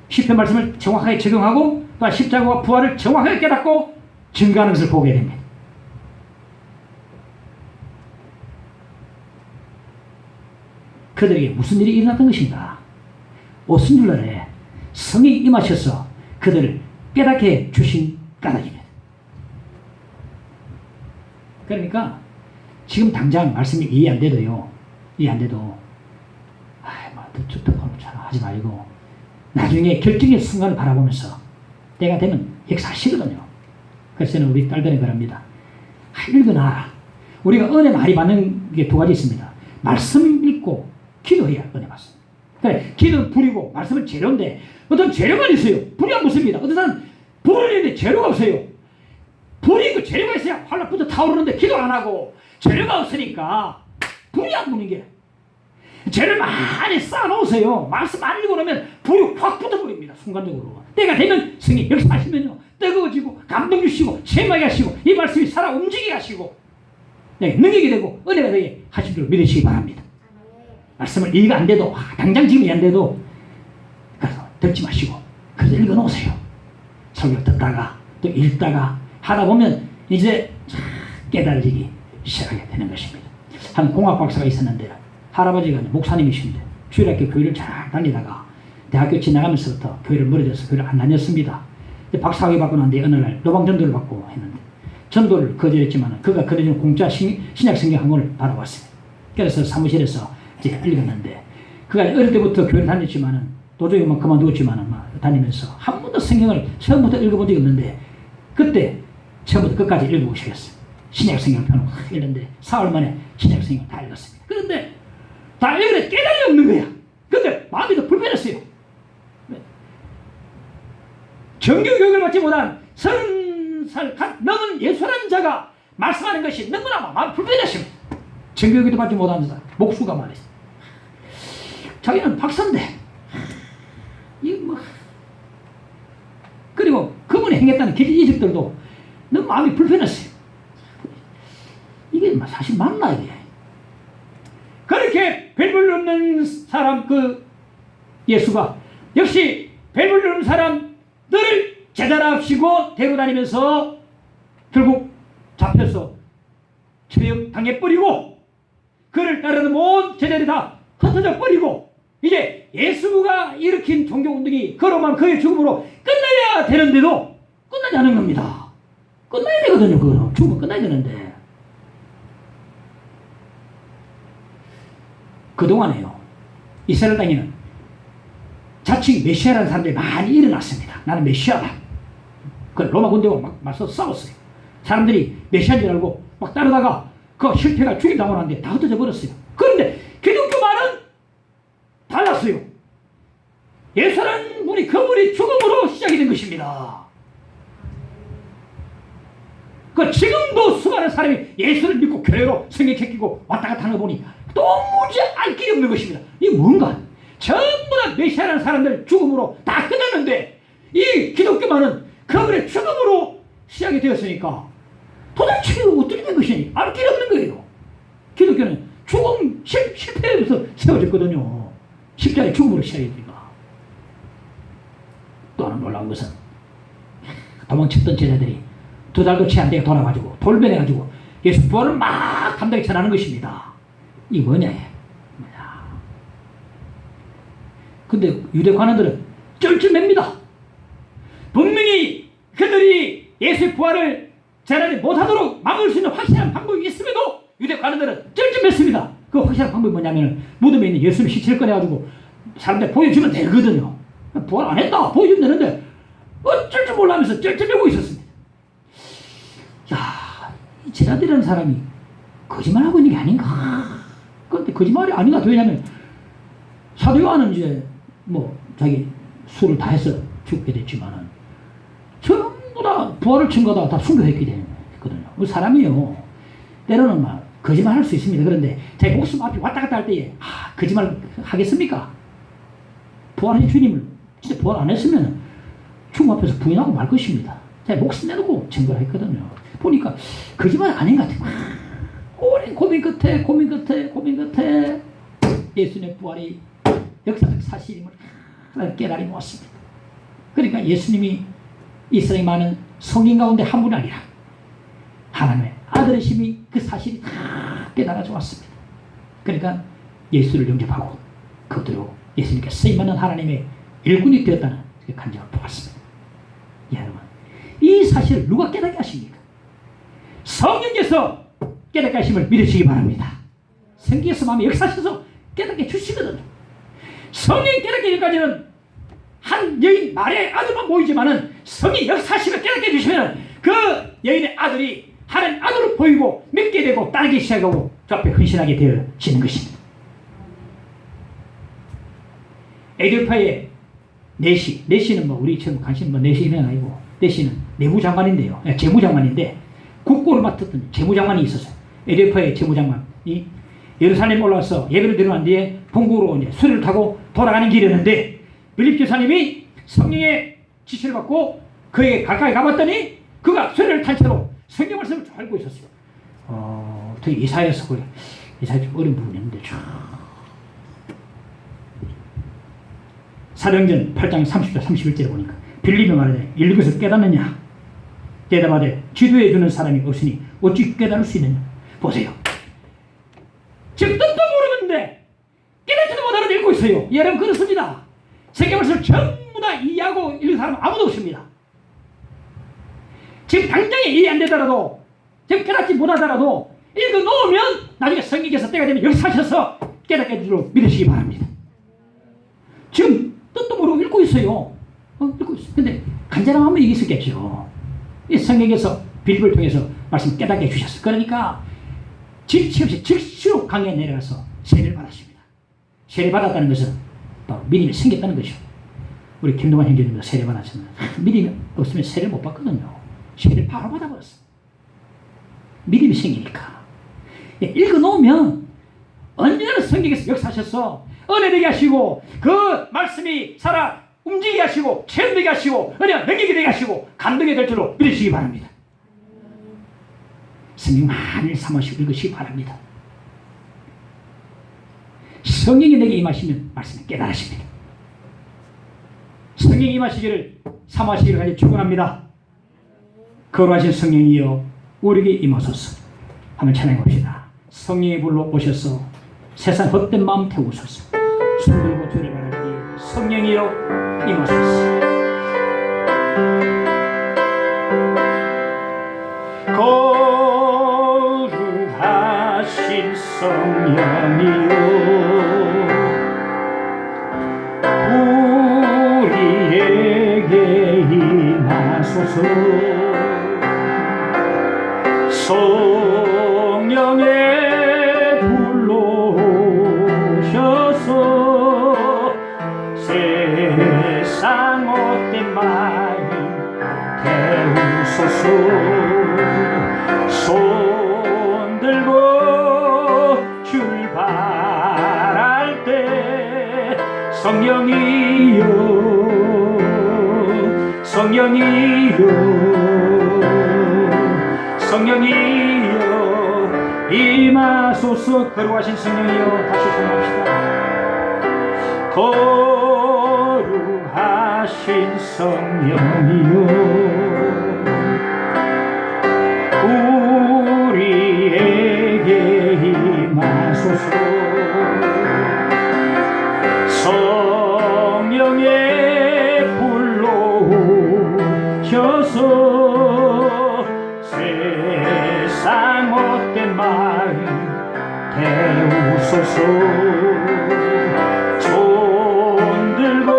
시편 말씀을 정확하게 적용하고 또 십자가와 부활을 정확하게 깨닫고 증거하는 것을 보게 됩니다. 그들에게 무슨 일이 일어났던 것인가? 오순절날에 성이 임하셔서 그들을 깨닫게 주신 까닭입니다. 그러니까 지금 당장 말씀이 이해 안 돼도 하지 말고 나중에 결정의 순간을 바라보면서 때가 되면 역사하시거든요. 그래서 저는 우리 딸들에게 바랍니다. 읽어놔라. 우리가 은혜 많이 받는 게 두 가지 있습니다. 말씀 읽고 기도해야 은혜 받습니다. 그래, 기도는 불이고 말씀은 재료인데 어떤 재료만 있어요. 불이 안 붙습니다. 어떤 사람은 불이 있는데 재료가 없어요. 불이 있고 재료가 있어야 활락부터 타오르는데 기도를 안 하고 재료가 없으니까 불이 안 붙는 게 재료를 많이 쌓아놓으세요. 말씀 안 읽고 나면 불이 확 붙어버립니다. 순간적으로. 때가 되면 성이 역사하시면요 뜨거워지고 감동 주시고 체험하게 하시고 이 말씀이 살아 움직이게 하시고 네, 능력이 되고 은혜가 되게 하실 줄 믿으시기 바랍니다. 말씀을 이해가 안 돼도 당장 지금이 안 돼도 가서 듣지 마시고 그래서 읽어놓으세요. 설교 듣다가 또 읽다가 하다 보면 이제 깨달아지기 시작하게 되는 것입니다. 한 공학 박사가 있었는데 할아버지가 목사님이신데 주일학교 교회를 잘 다니다가 대학교 지나가면서부터 교회를 멀어져서 교회를 안 다녔습니다. 박사학위 받고 난 뒤에 어느 날 노방전도를 받고 했는데 전도를 거절했지만 그가 그려준 공짜 신약 성경 한 권을 받아왔습니다. 그래서 사무실에서 이제 읽었는데 그가 어릴 때부터 교회를 다녔지만은 도저히 그만두었지만은 다니면서 한 번도 성경을 처음부터 읽어본 적이 없는데 그때 처음부터 끝까지 읽어보고 시작했어요. 신약 성경 편을 확 읽는데 사흘 만에 신약 성경을 다 읽었습니다. 그런데 다 읽는데 깨달음이 없는 거야. 근데 마음이 더 불편했어요. 정규교육을 받지 못한 30살 넘은 예수라는 자가 말씀하는 것이 너무나 마음이 불편했습니다. 정규교육도 받지 못한 자, 목수가 말했어요. 자기는 박사인데 그리고 그분이 행했다는 기적들도 너무 마음이 불편했어요. 이게 사실 맞나 이게? 그렇게 별볼 없는 사람 그 예수가 역시 별볼 없는 사람들을 제자랍시고 데리고 다니면서 결국 잡혀서 처형 당해버리고 그를 따르는 모든 제자들이 다 흩어져 버리고 이제 예수가 일으킨 종교운동이 그로만 그의 죽음으로 끝나야 되는데도 끝나지 않은 겁니다. 끝나야 되거든요. 그거는 죽으면 끝나야 되는데 그동안에요 이스라엘 땅에는 자칭 메시아라는 사람들이 많이 일어났습니다. 나는 메시아다. 그 로마 군대와 막 맞서 싸웠어요. 사람들이 메시아인 줄 알고 막 따르다가 그 실패가 죽임당하는데 다 흩어져 버렸어요. 그런데 기독교만은 달랐어요. 예수라는 분이 그분이 죽음으로 시작이 된 것입니다. 그 지금도 수많은 사람이 예수를 믿고 교회로 성경 챙기고 왔다 갔다 하는 거 보니 도무지 알 길이 없는 것입니다. 이게 뭔가? 전부 다 메시아라는 사람들 죽음으로 다 끝났는데 이 기독교만은 그분의 죽음으로 시작이 되었으니까 도대체 어떻게 된 것이니? 알 길이 없는 거예요. 기독교는 죽음 실패에서 세워졌거든요. 십자가의 죽음으로 시작이 되니까. 또 하나 놀라운 것은 도망쳤던 제자들이 2달도 채 안 되게 돌아가지고 돌변해가지고 예수 부활을 막 담대하게 전하는 것입니다. 이 뭐냐? 근데 유대 관원들은 쩔쩔맵니다. 분명히 그들이 예수의 부활을 전하지 못하도록 막을 수 있는 확실한 방법이 있음에도 유대 관원들은 쩔쩔맸습니다. 그 확실한 방법이 뭐냐면 무덤에 있는 예수의 시체를 꺼내가지고 사람들 보여주면 되거든요. 부활 안 했다 보여주면 되는데 어쩔 줄 몰라면서 쩔쩔매고 있었습니다. 야, 이 제자들이라는 사람이 거짓말하고 있는 게 아닌가? 그런데 거짓말이 아닌 것 같아요. 왜냐하면 사도 요한은 이제 뭐 자기 술을 다 해서 죽게 됐지만은 전부 다 부활을 증거다 다 순교했기 때문에 그 사람이요. 때로는 막 거짓말할 수 있습니다. 그런데 자기 목숨 앞이 왔다 갔다 할 때에 거짓말 하겠습니까? 부활하신 주님을 진짜 부활 안 했으면 죽음 앞에서 부인하고 말 것입니다. 자기 목숨 내놓고 증거를 했거든요. 보니까 거짓말 아닌 것 같아요. 오랜 고민 끝에 예수님의 부활이 역사적 사실임을 깨달이 모았습니다. 그러니까 예수님이 이 세상에 많은 성인 가운데 한 분이 아니라 하나님의 아들이심이 그 사실이 다 깨달아져 왔습니다. 그러니까 예수를 영접하고 그대로 예수님께 쓰임받는 하나님의 일꾼이 되었다는 그 간증을 보았습니다. 여러분, 이 사실을 누가 깨닫게 하십니까? 성령께서 깨닫게 하심을 믿으시기 바랍니다. 성령께서 마음에 역사하셔서 깨닫게 주시거든요. 성령이 깨닫게 하기까지는 한 여인 말의 아들만 보이지만은 성이 역사하시며 깨닫게 해주시면 그 여인의 아들이 하나님 아들을 보이고 믿게 되고 따르기 시작하고 저 앞에 헌신하게 되어지는 것입니다. 에디오피아의 네시는 뭐 우리처럼 관심 뭐 네시는 아니고 네시는 내무장관인데요. 재무장관인데 국고를 맡았던 재무장관이 있었어요. 에디오피아의 재무장관이 예루살렘 올라와서 예배를 드리고 뒤에 본국으로 이제 수레를 타고 돌아가는 길이었는데 빌립 교사님이 성령의 지시를 받고 그에게 가까이 가봤더니 그가 수레를 탄 채로 성경 말씀을 쭉 알고 있었어요. 되게 이사야서 그래. 이사야 좀 어려운 부분이 있는데 사도행전 8장 30절 31절에 보니까 빌립이 말하되 읽어서 깨닫느냐? 대답하되 지도해 주는 사람이 없으니 어찌 깨달을 수 있느냐? 보세요. 지금 뜻도 모르는데 깨닫지도 못하는 읽고 있어요. 여러분 그렇습니다. 성경을 전부 다 이해하고 읽는 사람은 아무도 없습니다. 지금 당장에 이해 안 되더라도 지금 깨닫지 못하더라도 읽어놓으면 나중에 성경에서 때가 되면 역사하셔서 깨닫게 해주도록 믿으시기 바랍니다. 지금 뜻도 모르고 읽고 있어요. 읽고 있어요. 근데 간절함 한번 이게 있었겠죠. 이 성경에서 빌립을 통해서 말씀 깨닫게 해주셨어요. 그러니까 지치 없이 즉시로 강에 내려가서 세례를 받았습니다. 세례 받았다는 것은 바로 믿음이 생겼다는 것이죠. 우리 김동환 형제님도 세례 받았습니다. 믿음이 없으면 세례를 못 받거든요. 세례를 바로 받아버렸어요. 믿음이 생기니까. 읽어놓으면 언제나 성경에서 역사하셔서 은혜되게 하시고 그 말씀이 살아 움직이게 하시고 체험되게 하시고 은혜가 능력이 되게 하시고 감동이 될 줄로 믿으시기 바랍니다. 성경 많이 삼으시고 읽으시기 바랍니다. 성령이 내게 임하시면 말씀을 깨달으십니다. 성령이 임하시기를 삼으시기를 간절히 축원합니다. 거룩하신 성령이여 우리에게 임하소서. 한번 찬양해 봅시다. 성령이 불러 오셔서 세상 헛된 마음 태우소서. 숨 들고 주를 바라기 성령이여 임하소서. 거룩하신 성령이여 우리에게 임하소서. 성령의 불러오셔서 성령이여 성령이여 임하소서. 거룩하신 성령이여 다시 소개합시다. 거룩하신 성령이여 우리에게 임하소서. 성령의 불로 오셔서 세상 못된 마음 태우소서. 손 들고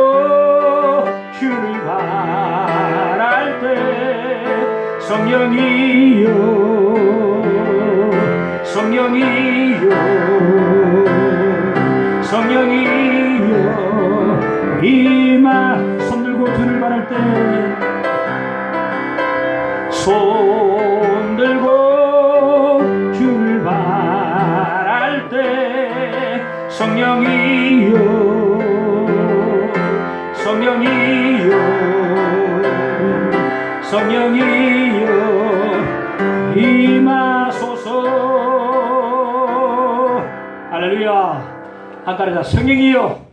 주를 바랄 때 성령이여 성령이여 성령이여 임하. 손 들고 주를 바랄 때 손 들고 주를 바랄 때 성령이여 성령이여 성령이여 임하소서. 할렐루야. 한가르다 성령이여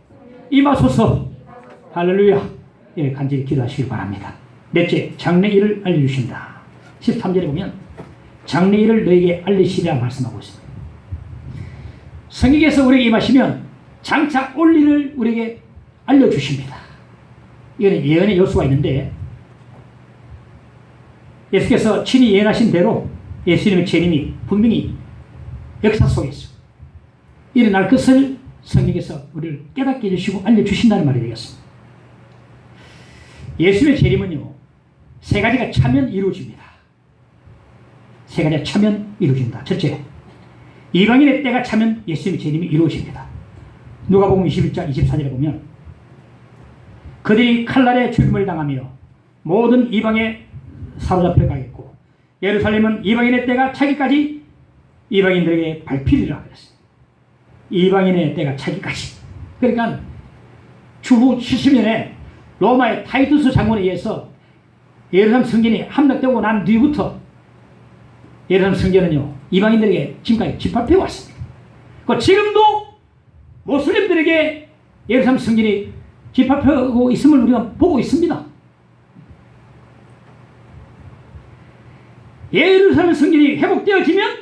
임하소서. 할렐루야. 예, 간절히 기도하시길 바랍니다. 넷째, 장래일을 알려주신다. 13절에 보면 장래일을 너에게 알리시리라 말씀하고 있습니다. 성경에서 우리에게 임하시면 장차 올 일을 우리에게 알려주십니다. 이거는 예언의 요소가 있는데 예수께서 친히 예언하신 대로 예수님의 재림이 분명히 역사 속에서 일어날 것을 성경에서 우리를 깨닫게 해주시고 알려주신다는 말이 되겠습니다. 예수님의 재림은요, 세 가지가 차면 이루어집니다. 세 가지가 차면 이루어진다. 첫째, 이방인의 때가 차면 예수님의 재림이 이루어집니다. 누가복음 21장 24절에 보면 그들이 칼날에 죽임을 당하며 모든 이방에 사로잡혀 가겠고 예루살렘은 이방인의 때가 차기까지 이방인들에게 밟히리라 그랬어요. 이방인의 때가 차기까지. 그러니까 주후 70년에 로마의 타이투스 장군에 의해서 예루살렘 성전이 함락되고 난 뒤부터 예루살렘 성전은요 이방인들에게 지금까지 짓밟혀 왔습니다. 지금도 모슬림들에게 예루살렘 성전이 짓밟히고 있음을 우리가 보고 있습니다. 예루살렘 성전이 회복되어지면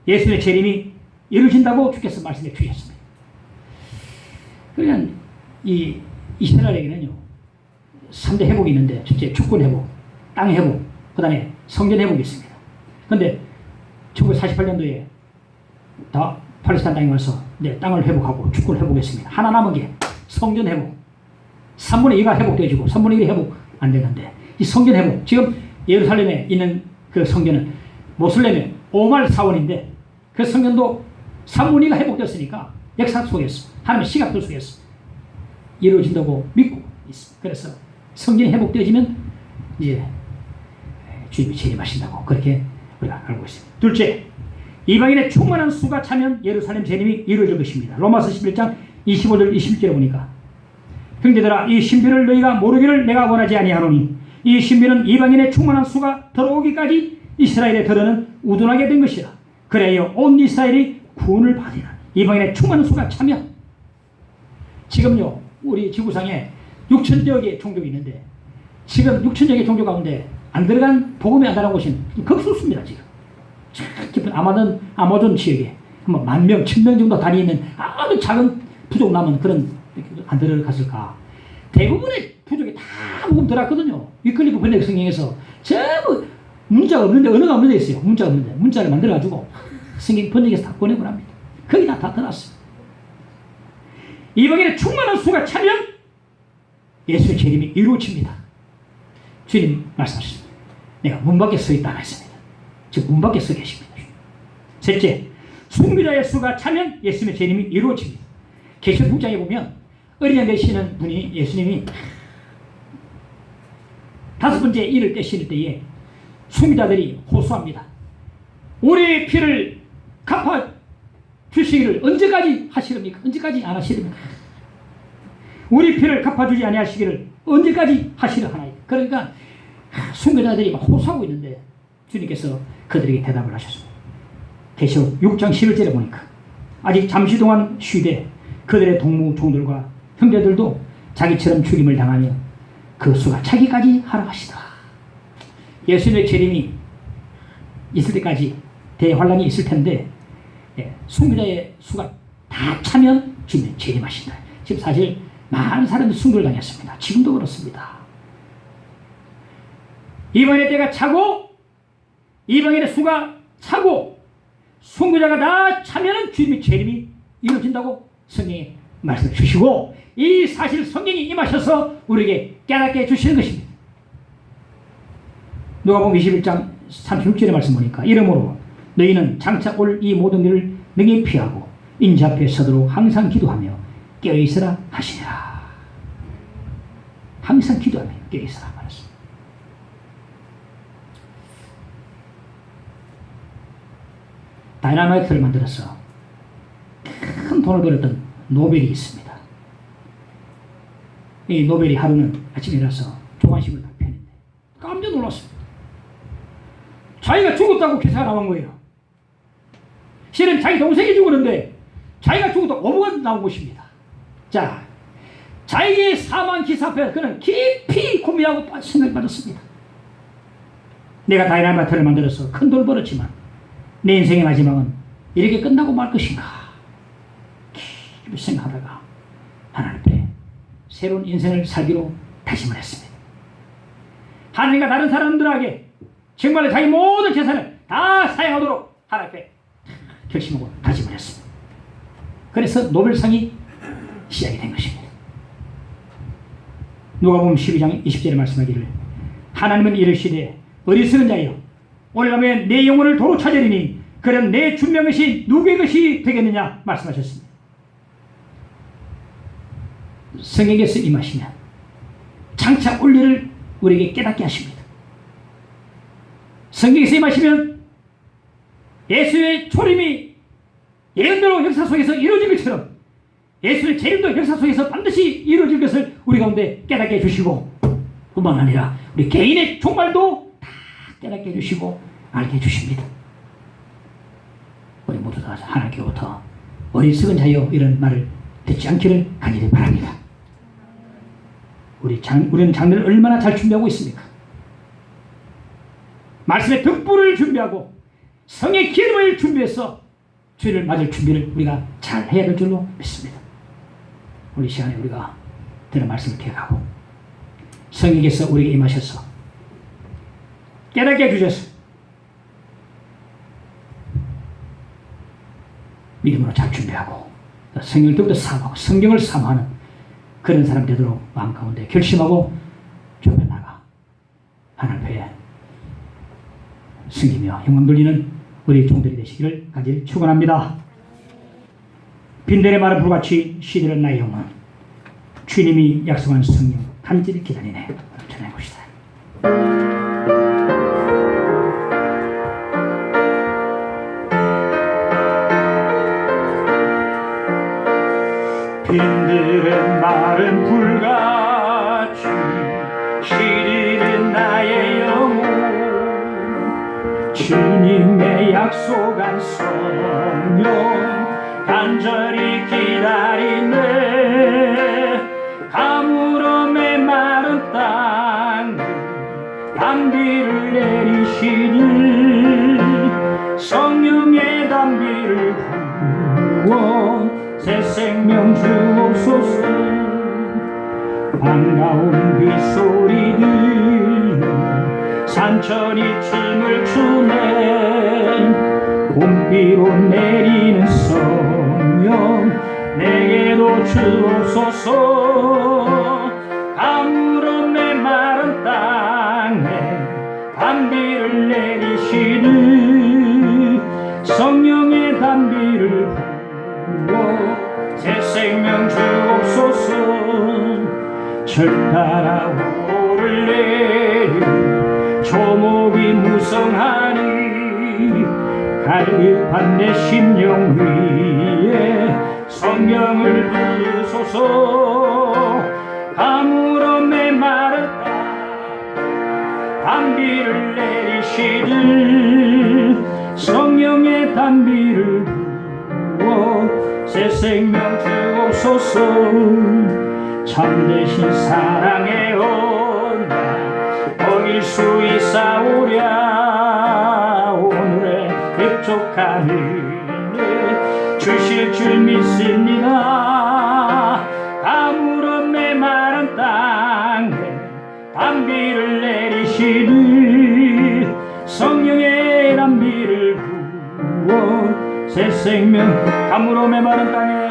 예수의 재림이 이루어진다고 주께서 말씀해 주셨습니다. 그러니까 이 이스라엘에게는요 3대 회복이 있는데 첫째 주권 회복, 땅 회복, 그 다음에 성전 회복이 있습니다. 그런데 1948년도에 다 팔레스타인 땅에 와서 땅을 회복하고 주권을 회복했습니다. 하나 남은 게 성전 회복. 3분의 2가 회복되어지고 3분의 1이 회복 안 되는데 이 성전 회복, 지금 예루살렘에 있는 그 성전은 모슬렘의 오말 사원인데 그 성전도 3분의 2가 회복됐으니까 역사 속에서 하나님의 시각들 속에서 이루어진다고 믿고 있습니다. 그래서 성전이 회복되어지면 이제 주님이 재림하신다고 그렇게 우리가 알고 있습니다. 둘째, 이방인의 충만한 수가 차면 예루살렘 재림이 이루어질 것입니다. 로마서 11장 25절 26절에 보니까 형제들아 이 신비를 너희가 모르기를 내가 원하지 아니하노니 이 신비는 이방인의 충만한 수가 들어오기까지 이스라엘에 들어는 우둔하게 된 것이라. 그래야 온 이스라엘이 구원을 받으리라. 이방인의 충만한 수가 차면 지금요 우리 지구상에 6천여 개의 종족이 있는데 지금 6천여 개의 종족 가운데 안 들어간 복음이 안 들어간 곳은 극소수입니다. 지금 깊은 아마존 지역에 뭐 10,000명, 1,000명 정도 다니는 아주 작은 부족 남은 그런 안 들어갔을까. 대부분의 부족이 다 복음 들어갔거든요. 위클리프 번역 성경에서 전부 문자가 없는데 언어가 없는 데 있어요. 문자가 없는데 문자를 만들어가지고 성경 번역에서 다 보내보랍니다. 거기 다 들어갔어요. 이방인의 충만한 수가 차면 예수의 재림이 이루어집니다. 주님 말씀하셨습니다. 내가 문 밖에 서 있다 했습니다. 지금 문 밖에 서 계십니다. 셋째, 숭배자의 수가 차면 예수님의 재림이 이루어집니다. 계시록 6장에 보면 어린 양 되시는 분이 예수님이 다섯 번째 일을 떼실 때에 숭배자들이 호소합니다. 우리의 피를 갚아 주시기를 언제까지 하시렵니까? 언제까지 안 하시렵니까? 우리 피를 갚아주지 아니하시기를 언제까지 하시려 하나이까? 그러니까 순교자들이 막 호소하고 있는데 주님께서 그들에게 대답을 하셨습니다. 계시록 6장 11절에 보니까 아직 잠시 동안 쉬되 그들의 동무 종들과 형제들도 자기처럼 죽임을 당하며 그 수가 차기까지 하락하시더라. 예수님의 재림이 있을 때까지 대환란이 있을 텐데 순교자의 수가 다 차면 주님은 재림하신다. 지금 사실 많은 사람들이 순교를 당했습니다. 지금도 그렇습니다. 이방인의 때가 차고 이방인의 수가 차고 순교자가 다 차면은 주님의 재림이 이루어진다고 성경에 말씀해 주시고 이 사실 성경이 임하셔서 우리에게 깨닫게 해주시는 것입니다. 누가복음 21장 36절의 말씀 보니까 이러므로 너희는 장차 올 이 모든 일을 능히 피하고 인자 앞에 서도록 항상 기도하며 깨어있으라 하시니라. 항상 기도하며 깨어있으라 말했습니다. 다이나마이트를 만들어서 큰 돈을 벌었던 노벨이 있습니다. 이 노벨이 하루는 아침에 일어나서 조간식을 딱 펴는데 깜짝 놀랐습니다. 자기가 죽었다고 기사가 나온 거예요. 실은 자기 동생이 죽었는데 자기가 죽었다고 오보가 나온 것입니다. 자, 자기의 사망 기사 앞에 그는 깊이 고민하고 생각을 받았습니다. 내가 다이나마이트를 만들어서 큰 돈을 벌었지만 내 인생의 마지막은 이렇게 끝나고 말 것인가 깊이 생각하다가 하나님 앞에 새로운 인생을 살기로 다짐을 했습니다. 하나님과 다른 사람들에게 정말로 자기 모든 재산을 다 사용하도록 하나님 앞에 결심하고 다짐을 했습니다. 그래서 노벨상이 시작이 된 것입니다. 누가복음 12장 20절에 말씀하기를 하나님은 이르시되 어리석은 자여 오늘 밤에 내 영혼을 도로 찾으리니 그럼 내 준비한 것이 누구의 것이 되겠느냐 말씀하셨습니다. 성령께서 임하시면 장차 올 일을 우리에게 깨닫게 하십니다. 성령께서 임하시면 예수의 초림이 예언대로 역사 속에서 이루어질 것처럼 예수의 재림도 역사 속에서 반드시 이루어질 것을 우리 가운데 깨닫게 해주시고 뿐만 아니라 우리 개인의 종말도 다 깨닫게 해주시고 알게 해주십니다. 우리 모두 다 하나님께로부터 어리석은 자여 이런 말을 듣지 않기를 간절히 바랍니다. 우리는 장르를 얼마나 잘 준비하고 있습니까? 말씀의 덕분을 준비하고 성의 기름을 준비해서 주를 맞을 준비를 우리가 잘 해야 될 줄로 믿습니다. 우리 시간에 우리가 들은 말씀을 기억하고 성령께서 우리에게 임하셔서 깨닫게 해주셔서 믿음으로 잘 준비하고 성령을 더욱더 사모하고 성경을 사모하는 그런 사람 되도록 마음 가운데 결심하고 주변 나가 하나님 앞에 숨기며 영광 돌리는 우리 종들이 되시기를 간절히 축원합니다. 빈들의 마른 불같이 시들은 나의 영혼 주님이 약속한 성령 간절히 기다리네. 전해 봅시다. 빈들은 마른 불같이 시리는 나의 영혼 주님의 약속한 성령 간절히 기다리네. 가물음에 마른 땅 단비를 내리시니 성령의 단비를 부어 새 생명 주옵소서. 반가운 빗소리 들려 산천이 춤을 추네. 봄비로 내리는 성령 내게도 주옵소서. 가물음에 마른 땅에 단비를 내리시니 성령의 단비를 부어 새 생명 주옵소서. 절 따라 오를래 조목이 무성하니 갈급한 내 심령 위에 성령을 부으소서. 가물음에 마른 땅 단비를 내리시듯 성령의 단비를 부어 새 생명 주옵소서. 참되신 사랑의 언약 먹일 수 있사오랴. 오늘의 흡족한 은혜 주실 줄 믿습니다. 가물어 메마른 땅에 단비를 내리시듯 성령의 단비를 부어 새 생명. 가물어 메마른 땅에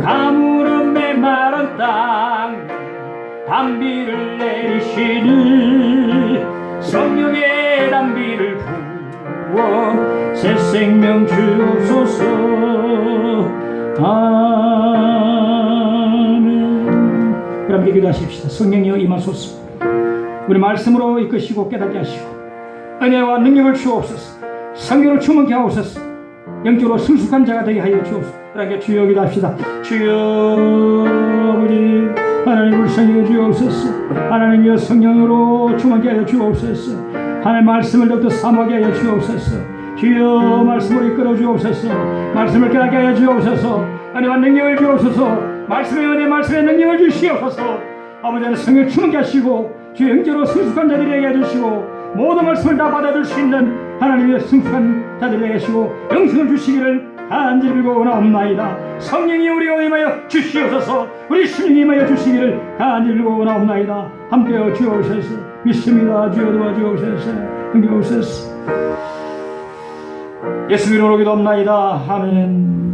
가물어 메마른 땅에 단비를 내리시듯 성령의 단비를 부어 새 생명 주옵소서. 아멘. 그럼 이렇게 기도하십시다. 성령이여 임하소서. 우리 말씀으로 이끄시고 깨닫게 하시고 은혜와 능력을 주옵소서. 성령을 충만케 하옵소서. 영적으로 성숙한 자가 되게 하여 주옵소서. 그러니까 주여 기도합시다. 주여 우리 하나님을 성령해 주옵소서. 하나님의 성령으로 충만케 하여 주옵소서. 하나님의 말씀을 더욱더 사모하게 하여 주옵소서. 주여 말씀으로 이끌어 주옵소서. 말씀을 깨닫게 하여 주옵소서. 은혜와 능력을 주옵소서. 말씀의 은혜 말씀의 능력을 주시옵소서. 아버지는 성령을 충만케 하시고 주여 영적으로 성숙한 자들이 되게 해주시고 모든 말씀을 다 받아줄 수 있는 하나님의 성숙한 자들이 되게 하시고 영생을 주시기를 간절히 빌고나옵나이다. 성령이 우리와 임하여 주시옵소서. 우리 심령이 임하여 주시기를 간절히 빌고나옵나이다. 함께하여 주옵소서. 믿습니다. 주여 도와주옵소서. 함께하옵소서. 예수 이름으로 기도합나이다. 아멘.